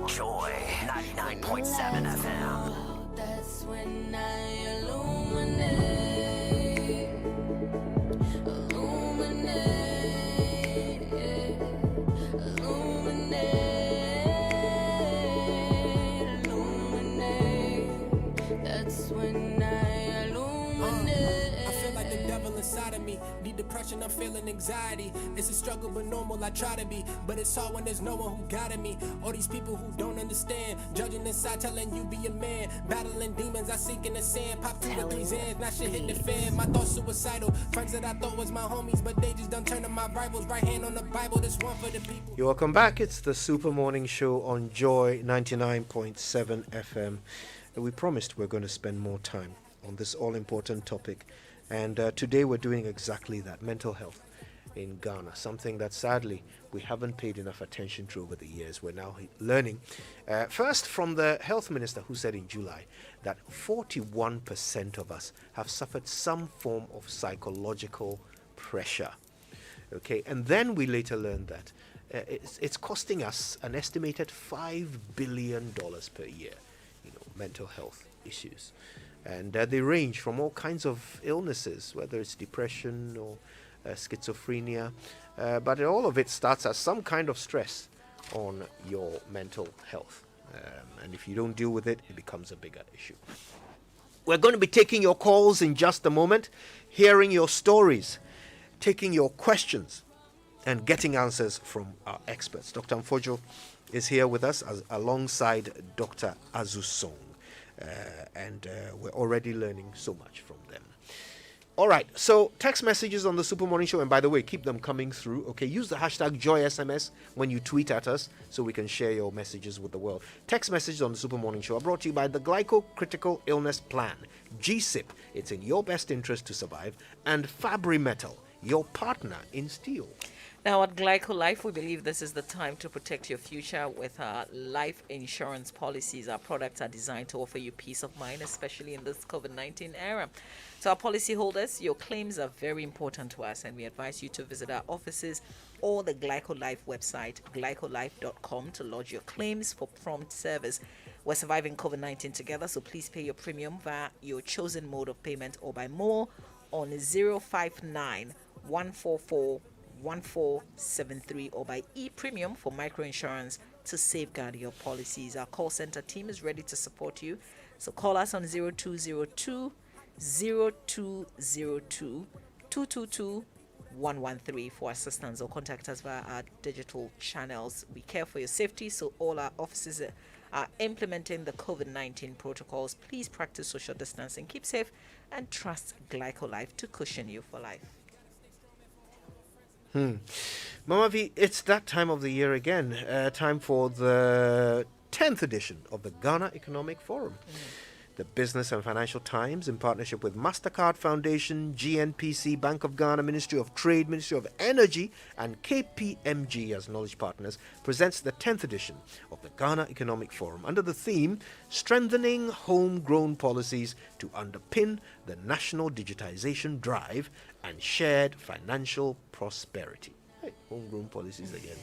Joy 99.7 FM. that's when I illuminate, illuminate, illuminate, illuminate. That's when I illuminate. I feel like the devil inside of me. Deep depression, I'm feeling anxiety. It's a struggle, but normal, I try to be. But it's hard when there's no one who guided me. All these people who don't understand, judging inside, telling you be a man. Battling demons, I sink in the sand. Pop 2 or 3 Zans, now shit hit the fan. My thoughts suicidal. Friends that I thought was my homies, but they just done turned to my rivals. Right hand on the Bible, this one for the people. You're welcome back. It's the Super Morning Show on Joy 99.7 FM. And we promised we're going to spend more time on this all-important topic. And today we're doing exactly that, mental health in Ghana, something that sadly we haven't paid enough attention to over the years. We're now learning. First, from the health minister, who said in July that 41% of us have suffered some form of psychological pressure. Okay, and then we later learned that it's costing us an estimated $5 billion per year, mental health issues. And they range from all kinds of illnesses, whether it's depression or schizophrenia. But all of it starts as some kind of stress on your mental health. And if you don't deal with it, it becomes a bigger issue. We're going to be taking your calls in just a moment, hearing your stories, taking your questions, and getting answers from our experts. Dr. Mfojo is here with us alongside Dr. Azusong. And we're already learning so much from them. All right, so text messages on the Super Morning Show, and by the way, keep them coming through. Okay, use the hashtag JoySMS when you tweet at us so we can share your messages with the world. Text messages on the Super Morning Show are brought to you by the Glyco Critical Illness Plan, GSIP. It's in your best interest to survive, and Fabri Metal, your partner in steel. Now, at Glyco Life, we believe this is the time to protect your future with our life insurance policies. Our products are designed to offer you peace of mind, especially in this COVID-19 era. So our policyholders, your claims are very important to us, and we advise you to visit our offices or the Glyco Life website, glycolife.com, to lodge your claims for prompt service. We're surviving COVID-19 together, so please pay your premium via your chosen mode of payment or by more on 059 144 1473 or by e-premium for microinsurance to safeguard your policies. Our call center team is ready to support you. So call us on 0202 0202 222 113 for assistance, or contact us via our digital channels. We care for your safety, so all our offices are implementing the COVID-19 protocols. Please practice social distancing, keep safe, and trust Glycolife to cushion you for life. Mama V, it's that time of the year again. Time for the 10th edition of the Ghana Economic Forum. The Business and Financial Times, in partnership with MasterCard Foundation, GNPC, Bank of Ghana, Ministry of Trade, Ministry of Energy, and KPMG as knowledge partners, presents the 10th edition of the Ghana Economic Forum under the theme Strengthening Homegrown Policies to Underpin the National Digitization Drive and Shared Financial Prosperity. Homegrown policies again.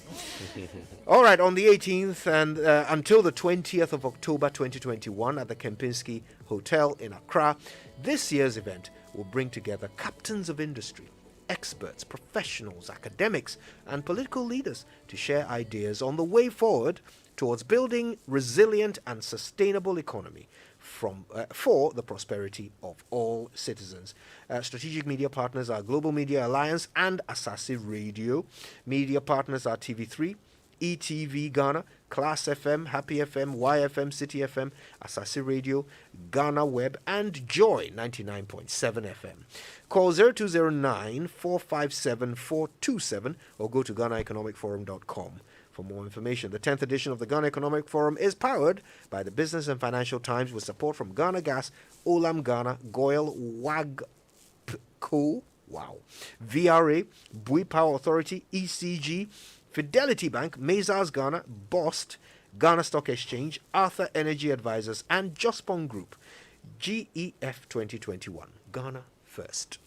All right, on the 18th and until the 20th of October 2021 at the Kempinski Hotel in Accra, this year's event will bring together captains of industry, experts, professionals, academics, and political leaders to share ideas on the way forward towards building resilient and sustainable economy for the prosperity of all citizens. Strategic media partners are Global Media Alliance and Asasi Radio. Media partners are TV3, ETV Ghana, Class FM, Happy FM, YFM, City FM, Asasi Radio, Ghana Web, and Joy 99.7 FM. Call 0209 457 427 or go to GhanaEconomicForum.com. For more information. The 10th edition of the Ghana Economic Forum is powered by the Business and Financial Times with support from Ghana Gas, Olam Ghana, Goil, WAGCO, VRA, Bui Power Authority, ECG, Fidelity Bank, Mazars Ghana, Bost, Ghana Stock Exchange, Arthur Energy Advisors, and Jospon Group. GEF 2021. Ghana first.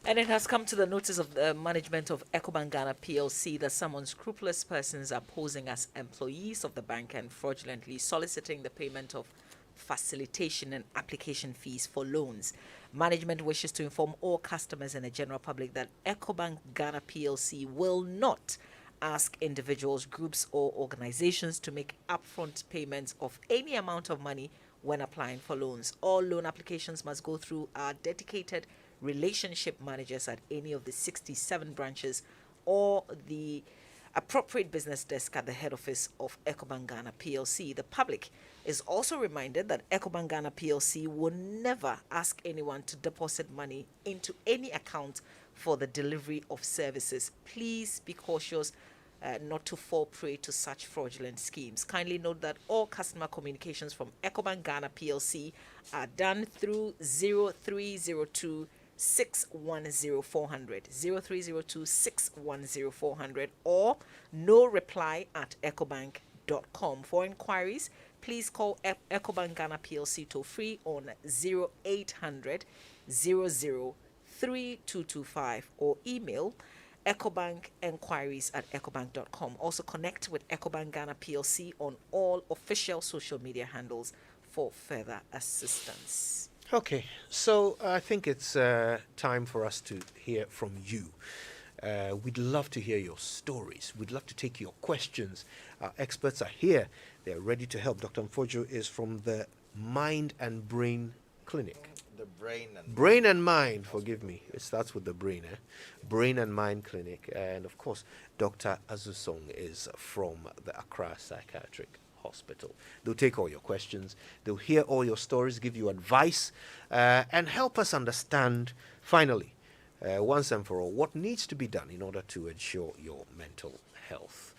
And it has come to the notice of the management of Ecobank Ghana PLC that some unscrupulous persons are posing as employees of the bank and fraudulently soliciting the payment of facilitation and application fees for loans. Management wishes to inform all customers and the general public that Ecobank Ghana PLC will not ask individuals, groups, or organizations to make upfront payments of any amount of money when applying for loans. All loan applications must go through our dedicated relationship managers at any of the 67 branches or the appropriate business desk at the head office of Ecobank Ghana PLC. The public is also reminded that Ecobank Ghana PLC will never ask anyone to deposit money into any account for the delivery of services. Please be cautious not to fall prey to such fraudulent schemes. Kindly note that all customer communications from Ecobank Ghana PLC are done through 0302 610 400, 0302 610 400, or no reply at ecobank.com. For inquiries, please call Ecobank Ghana PLC toll free on 0800 00 3225 or email ecobankenquiries@ecobank.com. Also connect with Ecobank Ghana PLC on all official social media handles for further assistance. Okay, so I think it's time for us to hear from you. We'd love to hear your stories. We'd love to take your questions. Our experts are here. They're ready to help. Dr. Mfojo is from the Mind and Brain Clinic. The Brain and Mind, forgive me. It starts with the brain, Brain and Mind Clinic. And of course, Dr. Azusong is from the Accra Psychiatric Hospital. They'll take all your questions, they'll hear all your stories, give you advice, and help us understand, finally, once and for all, what needs to be done in order to ensure your mental health.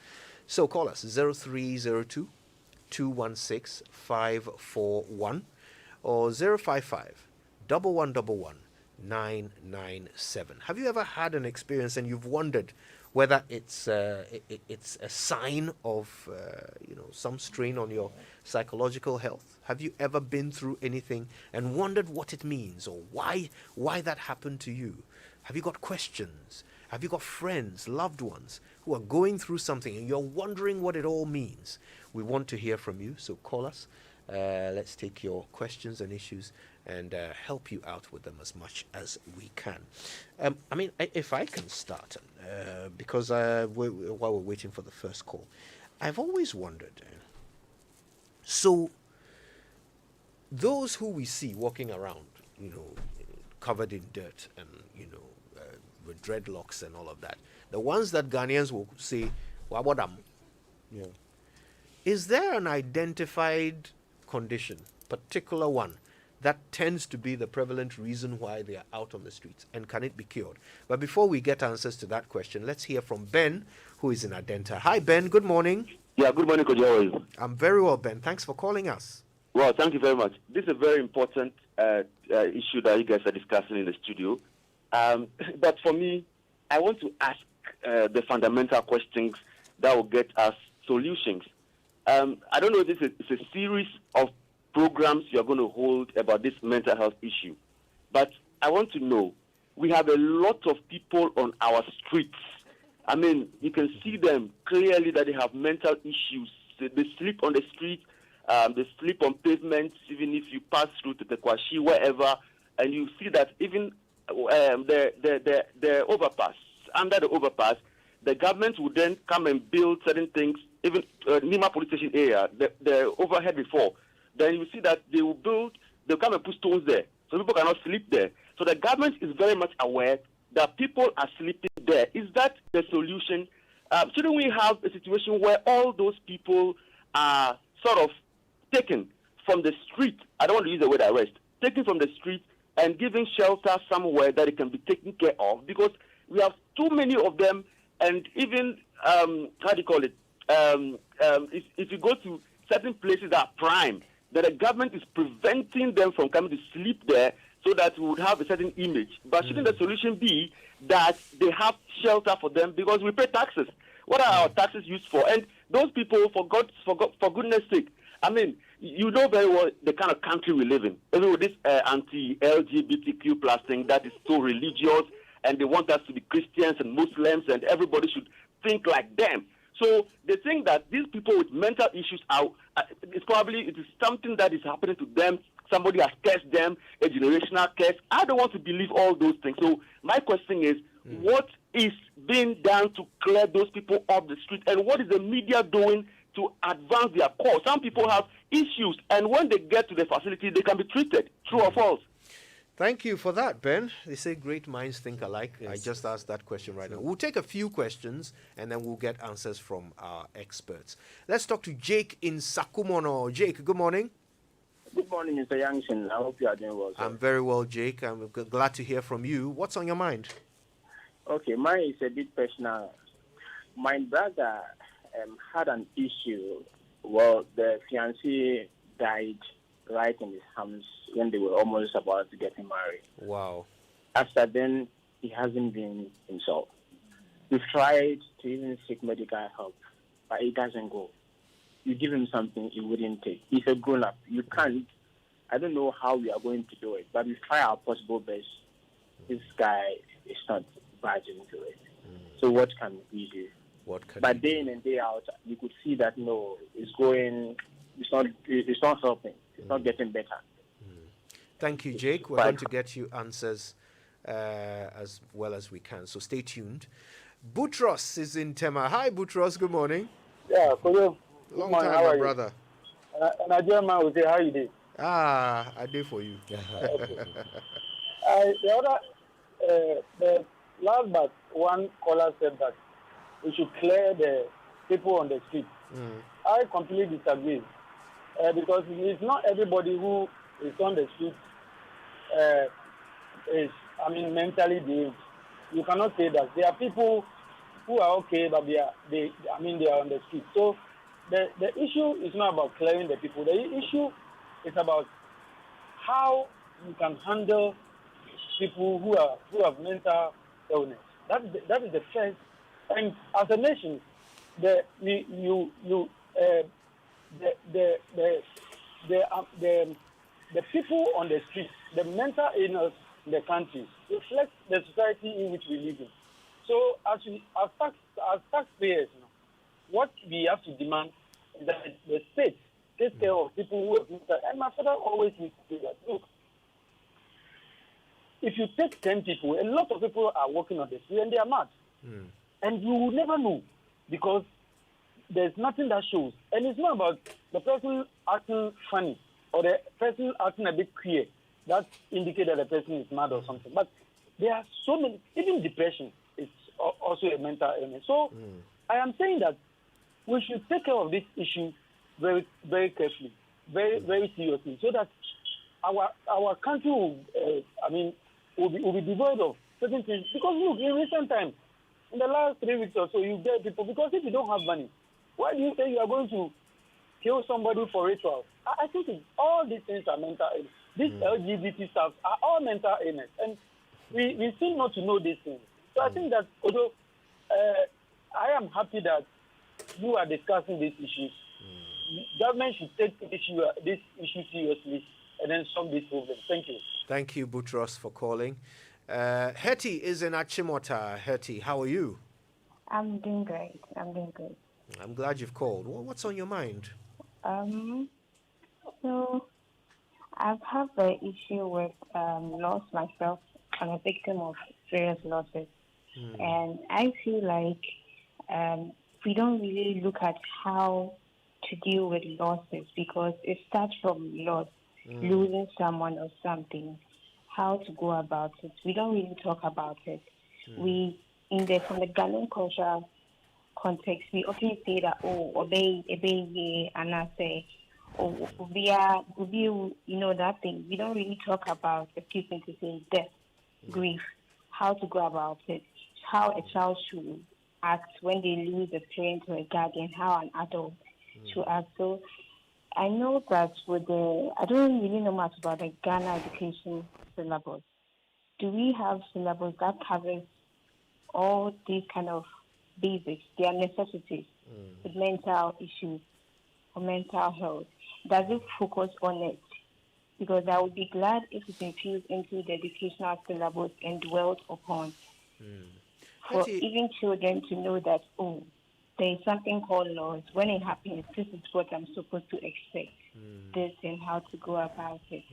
So call us 0302 216 541 or 055 1111 997. Have you ever had an experience and you've wondered whether it's a sign of some strain on your psychological health? Have you ever been through anything and wondered what it means or why that happened to you? Have you got questions? Have you got friends, loved ones who are going through something and you're wondering what it all means? We want to hear from you, so call us. Let's take your questions and issues and help you out with them as much as we can. I mean, if I can start, because while we're waiting for the first call, I've always wondered. So, those who we see walking around, covered in dirt and, with dreadlocks and all of that, the ones that Ghanaians will say, Wabodam. Yeah. Is there an identified condition, particular one, that tends to be the prevalent reason why they are out on the streets, and can it be cured? But before we get answers to that question, let's hear from Ben, who is in Adenta. Hi, Ben. Good morning. Yeah, good morning, Koji. How are you? I'm very well, Ben. Thanks for calling us. Well, thank you very much. This is a very important issue that you guys are discussing in the studio. But for me, I want to ask the fundamental questions that will get us solutions. I don't know if it's a series of programs you're going to hold about this mental health issue, but I want to know, we have a lot of people on our streets. I mean, you can see them clearly that they have mental issues. They sleep on the street, they sleep on pavements, even if you pass through to the Kwashi, wherever, and you see that even the overpass, under the overpass, the government would then come and build certain things, even Nima police station area, the overhead before. Then you see that they'll come and put stones there, so people cannot sleep there. So the government is very much aware that people are sleeping there. Is that the solution? Shouldn't we have a situation where all those people are sort of taken from the street? I don't want to use the word arrest. Taken from the street and given shelter somewhere that it can be taken care of, because we have too many of them. And even how do you call it? If you go to certain places that are prime, that the government is preventing them from coming to sleep there, so that we would have a certain image. But shouldn't the solution be that they have shelter for them, because we pay taxes? What are our taxes used for? And those people, for goodness sake, I mean, you know very well the kind of country we live in. Even with this anti-LGBTQ plus thing that is so religious, and they want us to be Christians and Muslims, and everybody should think like them. So they think that these people with mental issues are, it is something that is happening to them. Somebody has cursed them, a generational curse. I don't want to believe all those things. So my question is, what is being done to clear those people off the street? And what is the media doing to advance their cause? Some people have issues, and when they get to the facility, they can be treated. True or false? Thank you for that, Ben. They say great minds think alike. Yes. I just asked that question right now. We'll take a few questions, and then we'll get answers from our experts. Let's talk to Jake in Sakumono. Jake, good morning. Good morning, Mr. Yangshin. I hope you are doing well, sir. I'm very well, Jake. I'm glad to hear from you. What's on your mind? Okay, mine is a bit personal. My brother had an issue. Well, the fiancé died right in his arms when they were almost about to get married. Wow. After then, he hasn't been himself. We've tried to even seek medical help, but it doesn't go. You give him something, he wouldn't take. He's a grown-up. You can't. I don't know how we are going to do it, but we try our possible best. This guy is not budging to it. So what can we do? But day in and day out, you could see that it's not helping. It's not getting better. Thank you, Jake. We're going to get you answers as well as we can. So stay tuned. Boutros is in Tema. Hi, Boutros. Good morning. Yeah, for you. Long time, my brother. Nigerian man will say, how you doing? I do for you. The last but one caller said that we should clear the people on the street. I completely disagree. Because it's not everybody who is on the street is, mentally ill. You cannot say that. There are people who are okay, but they are on the street. So the issue is not about clearing the people. The issue is about how you can handle people who have mental illness. That is the first. And as a nation, the people on the street, the mental illness in the country reflects the society in which we live in. So as taxpayers, what we have to demand is that the state takes care of people who have mental. And my father always used to say that, look, if you take 10 people, a lot of people are working on the street and they are mad. And you will never know because there's nothing that shows. And it's not about the person acting funny or the person acting a bit queer that indicate that the person is mad or something. But there are so many, even depression is also a mental illness. So I am saying that we should take care of this issue very, very carefully, very, very seriously, so that our country will, will be devoid of certain things. Because look, in recent times, in the last 3 weeks or so, you get people, because if you don't have money, why do you say you are going to kill somebody for rituals? I think all these things are mental illness. These LGBT stuff are all mental illness. And we seem not to know these things. So I think that although I am happy that you are discussing these issues, government should take this issue seriously and then solve this problem. Thank you. Thank you, Boutros, for calling. Hetty is in Achimota. Hetty, how are you? I'm doing great. I'm glad you've called. What's on your mind? So I've had the issue with loss myself. I'm a victim of serious losses. And I feel like we don't really look at how to deal with losses because it starts from loss, losing someone or something, how to go about it. We don't really talk about it. From the Ghanaian cultural context, we often say that, obey, and I say, that thing. We don't really talk about, excuse me to say, death, grief, how to go about it, how a child should act when they lose a parent or a guardian, how an adult should act. So I know that I don't really know much about the Ghana education syllabus. Do we have syllabus that covers all these kind of basics, their necessities, with mental issues or mental health? Does it focus on it? Because I would be glad if it's infused into the educational syllabus and dwelt upon. For even children to know that, there is something called loss. When it happens, this is what I'm supposed to expect. This and how to go about it.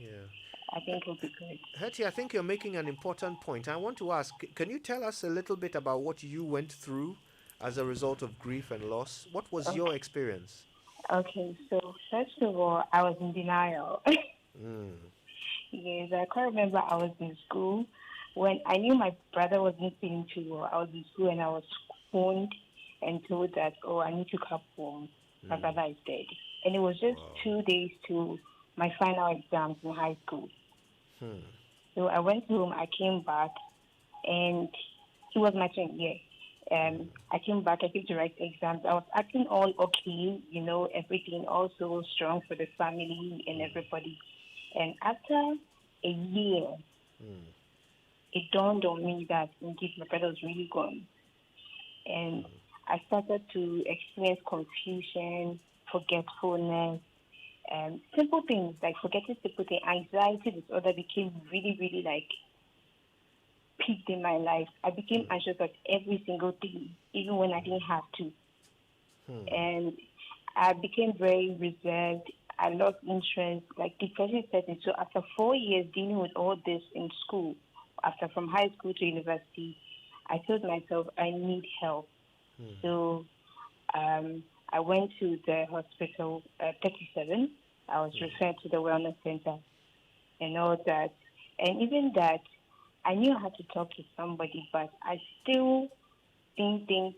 I think it will be good. Hetty, I think you're making an important point. I want to ask, can you tell us a little bit about what you went through as a result of grief and loss? What was your experience? Okay, so first of all, I was in denial. Yes, I can't remember I was in school when I knew my brother wasn't feeling too well. I was in school and I was phoned and told that, I need to come home. My brother is dead. And it was just 2 days to my final exams in high school. So I went home, I came back, and it was my turn, I came back, I came to write exams. I was acting all okay, everything also strong for the family and everybody. And after a year, it dawned on me that indeed my brother was really gone. And I started to experience confusion, forgetfulness, simple things like forgetting simple things. Anxiety disorder became really, really peaked in my life. I became anxious about every single thing, even when I didn't have to. And I became very reserved. I lost interest, depression set in. So after 4 years dealing with all this in school, from high school to university, I told myself I need help. So I went to the hospital, 37. I was referred to the wellness center and all that. And even that, I knew I had to talk to somebody, but I still didn't think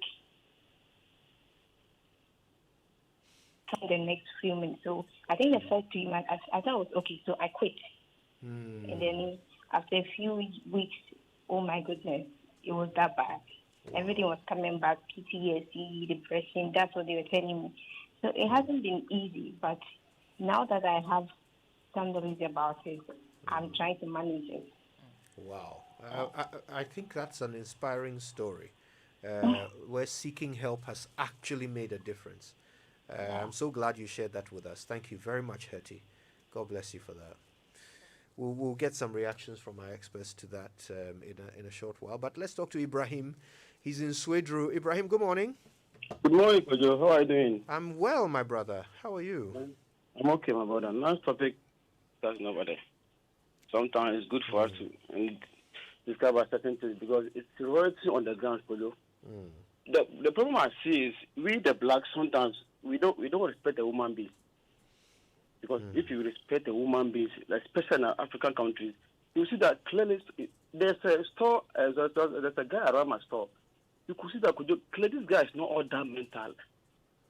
for the next few minutes. So I think the first 3 months, I thought it was okay, so I quit. And then after a few weeks, oh my goodness, it was that bad. Everything was coming back, PTSD, depression, that's what they were telling me. So it hasn't been easy, but now that I have some knowledge about it, I'm trying to manage it. Wow. I think that's an inspiring story where seeking help has actually made a difference. I'm so glad you shared that with us. Thank you very much, Hetty. God bless you for that. We'll get some reactions from our experts to that in a short while. But let's talk to Ibrahim. He's in Swedru. Ibrahim, good morning. Good morning, Kojo. How are you doing? I'm well, my brother. How are you? I'm okay, my brother. Nice topic. That's nobody. Sometimes it's good for us to discuss about certain things because it's reality on the ground, Polo. The problem I see is we the blacks sometimes we don't respect a woman being. Because if you respect a woman being, especially in African countries, you see that clearly there's a store, there's a guy around my store. You could see that clearly this guy is not all that mental.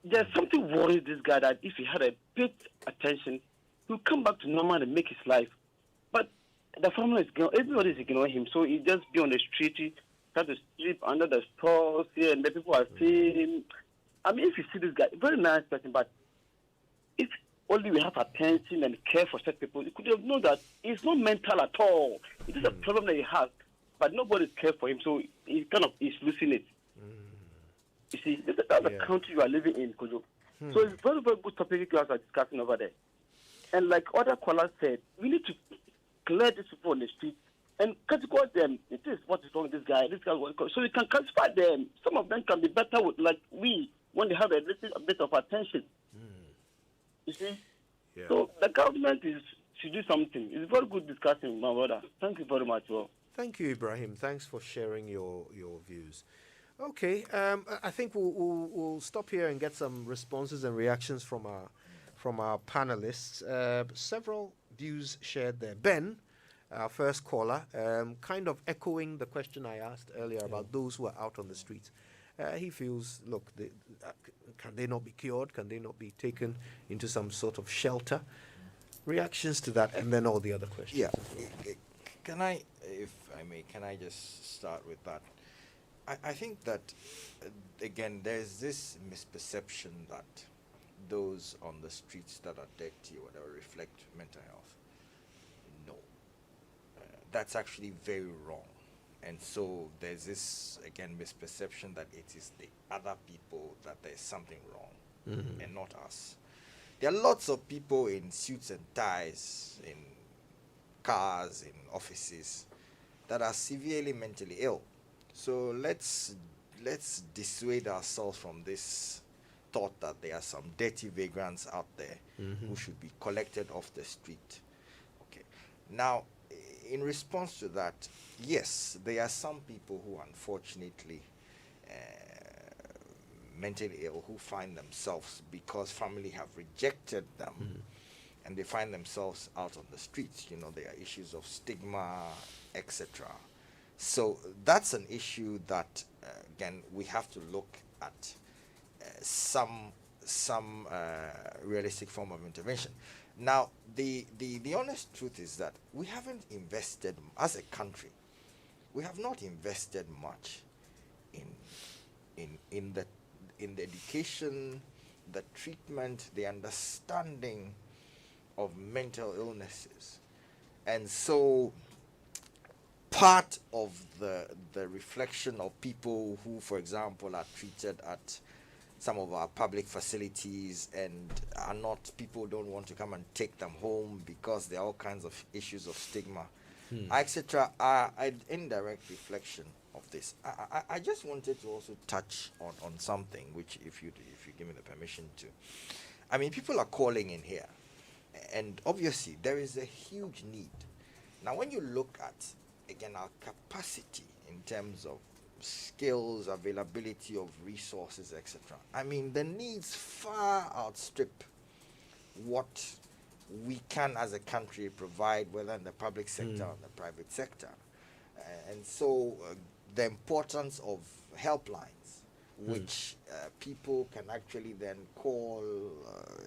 There's something worries this guy that if he had a bit attention, he'll come back to normal and make his life. But the family is everybody is ignoring him, so he just be on the street, he try to sleep under the stores here, and the people are seeing him. I mean, if you see this guy, very nice person, but if only we have attention and care for such people, you could have known that he's not mental at all. It is a problem that he has, but nobody cares for him, so he is losing it. You see, that's the country you are living in, Kojo. So it's a very, very good topic you guys are discussing over there. And like other callers said, we need to clear these people on the street and categorize them. It is what is wrong with this guy, so we can classify them. Some of them can be better with, like we, when they have a little bit of attention. You see? Yeah. So the government should do something. It's very good discussing, my brother. Thank you very much. Bro. Thank you, Ibrahim. Thanks for sharing your views. Okay, I think we'll stop here and get some responses and reactions from our panelists. Several views shared there. Ben, our first caller, kind of echoing the question I asked earlier about those who are out on the streets. He feels, look, can they not be cured? Can they not be taken into some sort of shelter? Reactions to that, and then all the other questions. Yeah. Can I, if I may, just start with that? I think that, again, there's this misperception that those on the streets that are dirty or whatever reflect mental health. No. That's actually very wrong. And so there's this, again, misperception that it is the other people that there's something wrong and not us. There are lots of people in suits and ties, in cars, in offices, that are severely mentally ill. So let's dissuade ourselves from this thought that there are some dirty vagrants out there who should be collected off the street. Okay. Now, in response to that, yes, there are some people who unfortunately mentally ill who find themselves, because family have rejected them, and they find themselves out on the streets. You know, there are issues of stigma, etc. So that's an issue that, again, we have to look at some realistic form of intervention. Now, the honest truth is that we haven't invested, as a country, we have not invested much in the education, the treatment, the understanding of mental illnesses. And so part of the reflection of people who, for example, are treated at some of our public facilities and are not, people don't want to come and take them home because there are all kinds of issues of stigma, etc., are an indirect reflection of this. I just wanted to also touch on something, which if you give me the permission to. I mean, people are calling in here, and obviously there is a huge need. Now, when you look at, again, our capacity in terms of skills, availability of resources, etc., I mean, the needs far outstrip what we can as a country provide, whether in the public sector or the private sector. And so the importance of helplines, which people can actually then call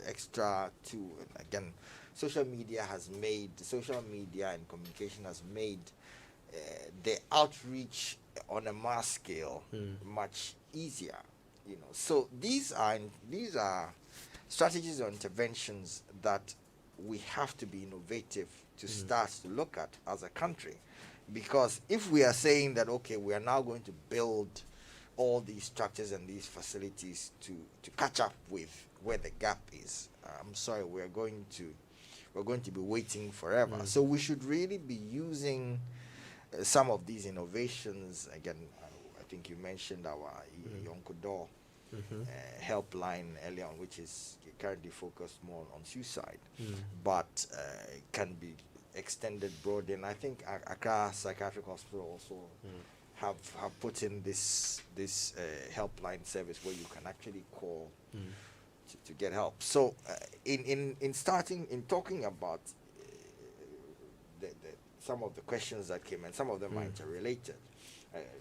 extra to, again, social media and communication has made the outreach on a mass scale much easier, you know. So these are strategies or interventions that we have to be innovative to start to look at as a country, because if we are saying that, okay, we are now going to build all these structures and these facilities to catch up with where the gap is, I'm sorry, we're going to be waiting forever. So we should really be using some of these innovations. Again, I think you mentioned our Yonkodo helpline earlier on, which is currently focused more on suicide, but can be extended broadly, and I think Accra Psychiatric Hospital also have put in this helpline service where you can actually call to get help. So in talking about some of the questions that came, and some of them are interrelated.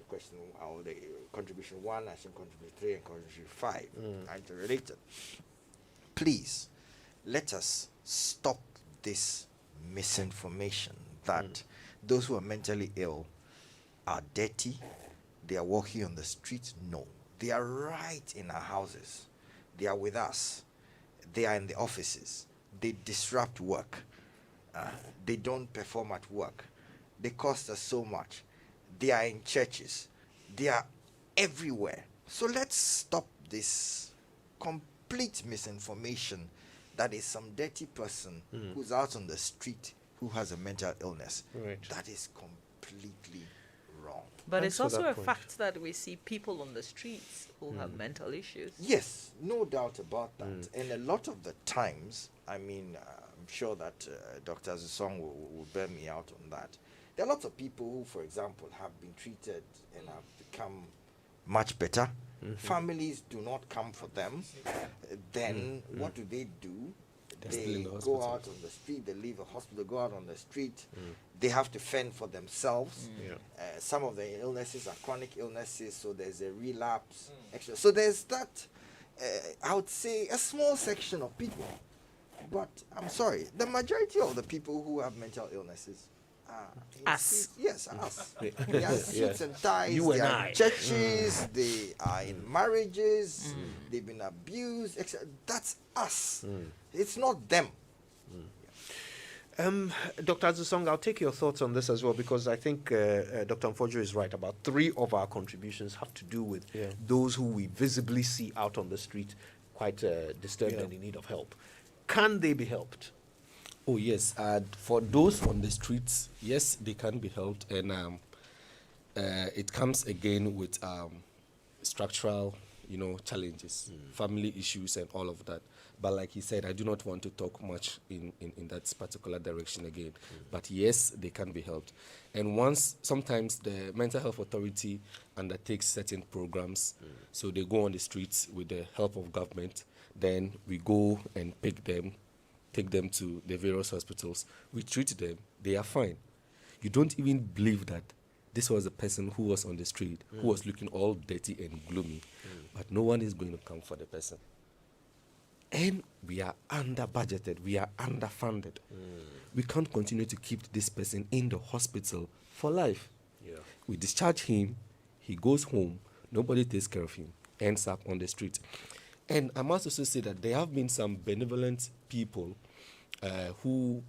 Question how the contribution 1, action contribution 3, and contribution 5 are interrelated. Please let us stop this misinformation that those who are mentally ill are dirty, they are walking on the street. No, they are right in our houses, they are with us, they are in the offices, they disrupt work, they don't perform at work, they cost us so much, they are in churches, they are everywhere. So let's stop this complete misinformation that is some dirty person who's out on the street who has a mental illness. Right. That is completely wrong. But it's also a fact that we see people on the streets who have mental issues. Yes, no doubt about that. And a lot of the times, I mean, I'm sure that Dr. Zisong will bear me out on that. There are lots of people who, for example, have been treated and have become much better. Families do not come for them. Then what do? They go out on the street, they leave a hospital, go out on the street. They have to fend for themselves. Some of the illnesses are chronic illnesses, so there's a relapse. So there's that, I would say, a small section of people. But I'm sorry, the majority of the people who have mental illnesses us. Yes, us. They are suits and ties. You they and are I. in churches. They are in marriages. They've been abused. That's us. It's not them. Dr. Azusong, I'll take your thoughts on this as well, because I think Dr. Mfojo is right. About 3 of our contributions have to do with those who we visibly see out on the street, quite disturbed and in need of help. Can they be helped? Oh yes, for those on the streets, yes, they can be helped, and it comes again with structural, challenges, family issues, and all of that. But like he said, I do not want to talk much in that particular direction again. But yes, they can be helped, and sometimes the Mental Health Authority undertakes certain programs, so they go on the streets with the help of government. Then we go and pick them, take them to the various hospitals. We treat them. They are fine. You don't even believe that this was a person who was on the street, who was looking all dirty and gloomy. But no one is going to come for the person. And we are under-budgeted. We are underfunded. We can't continue to keep this person in the hospital for life. We discharge him. He goes home. Nobody takes care of him. Ends up on the street. And I must also say that there have been some benevolent people who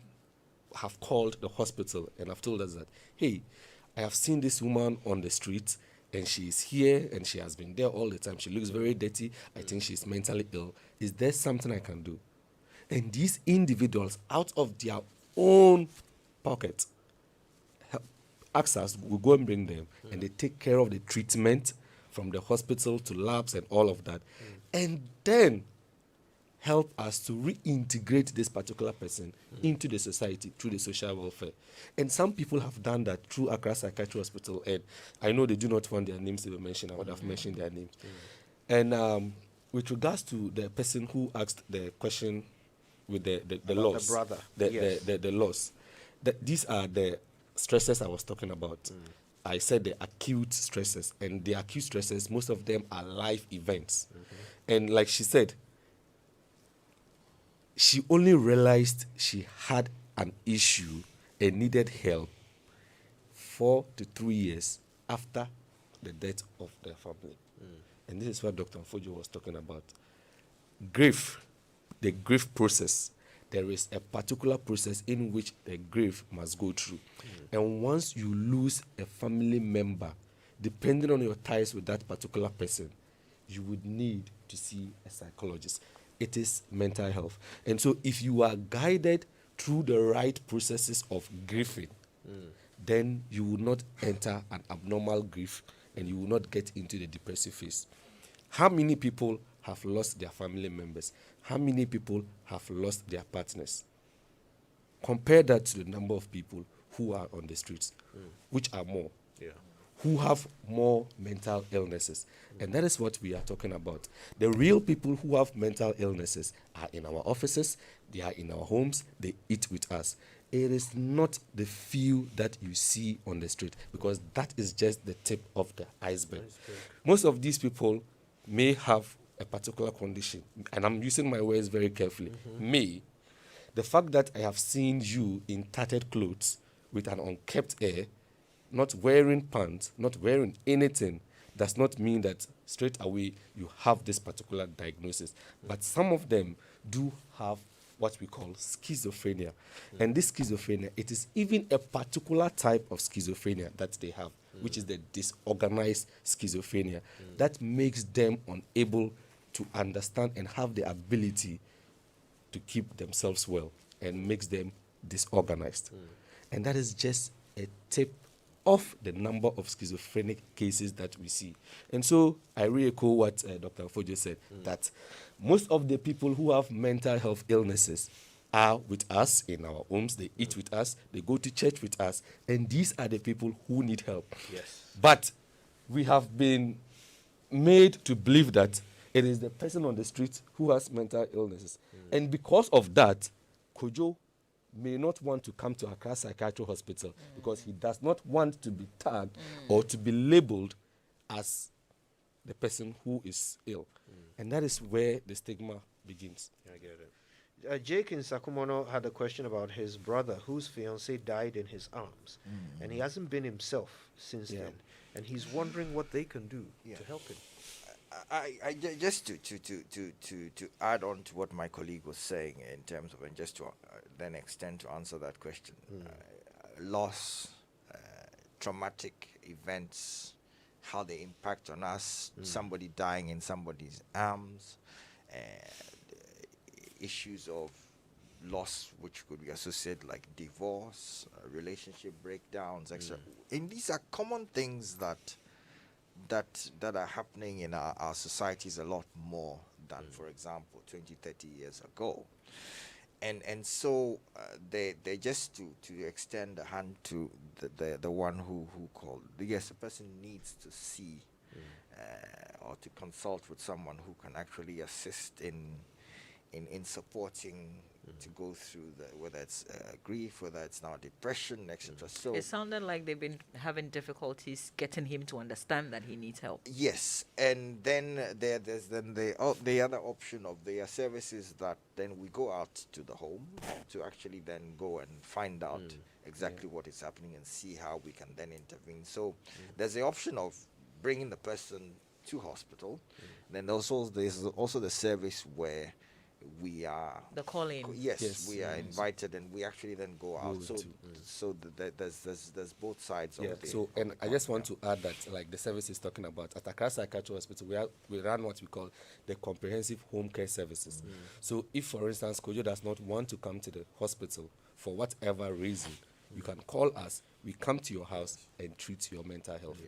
have called the hospital and have told us that, hey, I have seen this woman on the street and she is here and she has been there all the time. She looks very dirty. I think she's mentally ill. Is there something I can do? And these individuals, out of their own pocket, ask us, we go and bring them, and they take care of the treatment from the hospital to labs and all of that, and then help us to reintegrate this particular person into the society through the social welfare. And some people have done that through Accra Psychiatric Hospital, and I know they do not want their names to be mentioned. I would have mentioned their names. And with regards to the person who asked the question with the loss, the brother, the loss, these are the stresses I was talking about. I said the acute stresses, and the acute stresses, most of them are life events. And like she said, she only realized she had an issue and needed help 4 to 3 years after the death of their family. And this is what Dr. Mfojo was talking about. Grief, the grief process, there is a particular process in which the grief must go through. And once you lose a family member, depending on your ties with that particular person, you would need to see a psychologist. It is mental health. And so if you are guided through the right processes of grieving, then you will not enter an abnormal grief and you will not get into the depressive phase. How many people have lost their family members? How many people have lost their partners? Compare that to the number of people who are on the streets, which are more. Yeah. Who have more mental illnesses. And that is what we are talking about. The real people who have mental illnesses are in our offices, they are in our homes, they eat with us. It is not the few that you see on the street, because that is just the tip of the iceberg. Most of these people may have a particular condition, and I'm using my words very carefully. May. The fact that I have seen you in tattered clothes with an unkempt hair, not wearing pants, not wearing anything, does not mean that straight away you have this particular diagnosis. But some of them do have what we call schizophrenia. And this schizophrenia, it is even a particular type of schizophrenia that they have, which is the disorganized schizophrenia, that makes them unable to understand and have the ability to keep themselves well, and makes them disorganized. And that is just a tip of the number of schizophrenic cases that we see. And so I re-echo what Dr. Fojo said, that most of the people who have mental health illnesses are with us in our homes, they eat with us, they go to church with us, and these are the people who need help. Yes. But we have been made to believe that it is the person on the street who has mental illnesses. And because of that, Kojo may not want to come to Accra Psychiatric Hospital because he does not want to be tagged or to be labeled as the person who is ill. And that is where the stigma begins. I get it. Jake in Sakumono had a question about his brother whose fiancée died in his arms, and he hasn't been himself since then, and he's wondering what they can do to help him. Just to add on to what my colleague was saying in terms of, and just to then extend to answer that question, loss, traumatic events, how they impact on us, somebody dying in somebody's arms, issues of loss which could be associated like divorce, relationship breakdowns, etc. And these are common things that are happening in our societies a lot more than, for example, 20, 30 years ago. And so they just to extend a hand to the one who called. Yes, the person needs to see or to consult with someone who can actually assist in supporting to go through whether it's grief, whether it's now depression, etc. So it sounded like they've been having difficulties getting him to understand that he needs help. Yes, and then there's then the other option of their services that then we go out to the home to actually then go and find out exactly what is happening and see how we can then intervene. So there's the option of bringing the person to hospital. Then there's also the service where we are the calling. Yes, we are invited, and we actually then go out. So there's both sides of it. So, and I just want to add that, like the service is talking about at Accra Psychiatric Hospital, we run what we call the comprehensive home care services. So, if for instance Kojo does not want to come to the hospital for whatever reason, you can call us. We come to your house and treat your mental health.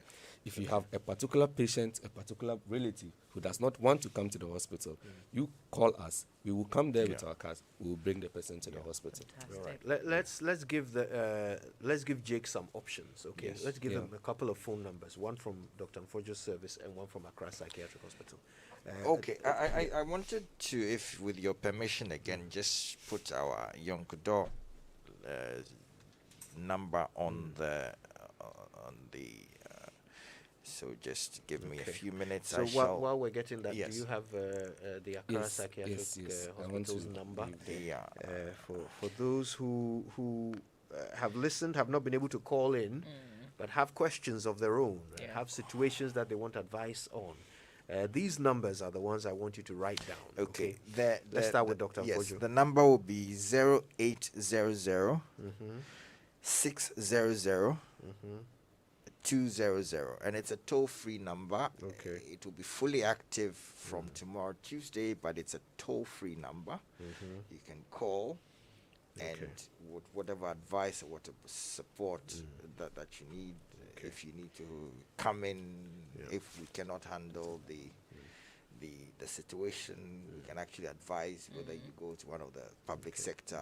If you have a particular patient, a particular relative who does not want to come to the hospital, you call us. We will come there with our cars. We will bring the person to the hospital. All right. Let's give Jake some options. Okay. Yes. Let's give him a couple of phone numbers. One from Dr. Mfojo's service and one from Accra Psychiatric Hospital. Okay. I wanted to, if with your permission again, just put our young Kudo number on the so just give me a few minutes. So while we're getting that, do you have the Accra Psychiatric Hospital's number? For those who have listened, have not been able to call in, but have questions of their own, have situations that they want advice on. These numbers are the ones I want you to write down. Okay. Let's start with Dr. Yes, Fojo. the number will be 0800 600 200, and it's a toll-free number. Okay. It will be fully active from tomorrow, Tuesday, but it's a toll-free number. You can call, and whatever advice or whatever support that you need, if you need to come in, if we cannot handle the situation. We can actually advise whether you go to one of the public sector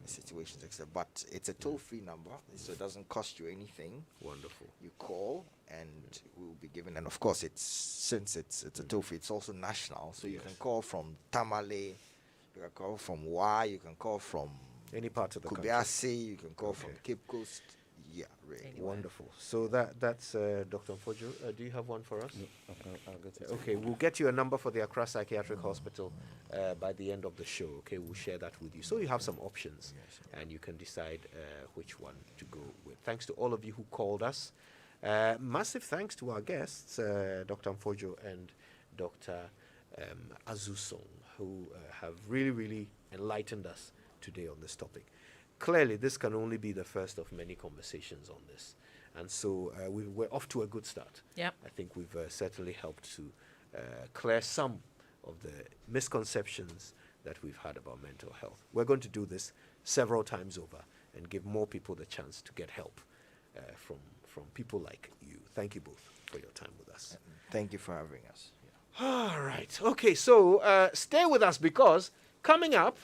situations, etc. But it's a toll-free number, so it doesn't cost you anything. Wonderful. You call and we'll be given, and of course, since it's a toll-free, it's also national, so you can call from Tamale, you can call from Wa, you can call from any part of the Kubiase, country. you can call from Cape Coast. Yeah, really. Wonderful. So that's Dr. Mfojo. Do you have one for us? No, I'll get it. Okay, we'll get you a number for the Accra Psychiatric Hospital by the end of the show. Okay, we'll share that with you. So you have some options, and you can decide which one to go with. Thanks to all of you who called us. Massive thanks to our guests, Dr. Mfojo and Dr. Azusong, who have really, really enlightened us today on this topic. Clearly, this can only be the first of many conversations on this. And so we're off to a good start. Yep. I think we've certainly helped to clear some of the misconceptions that we've had about mental health. We're going to do this several times over and give more people the chance to get help from people like you. Thank you both for your time with us. Thank you for having us. All right. Okay, so stay with us because coming up...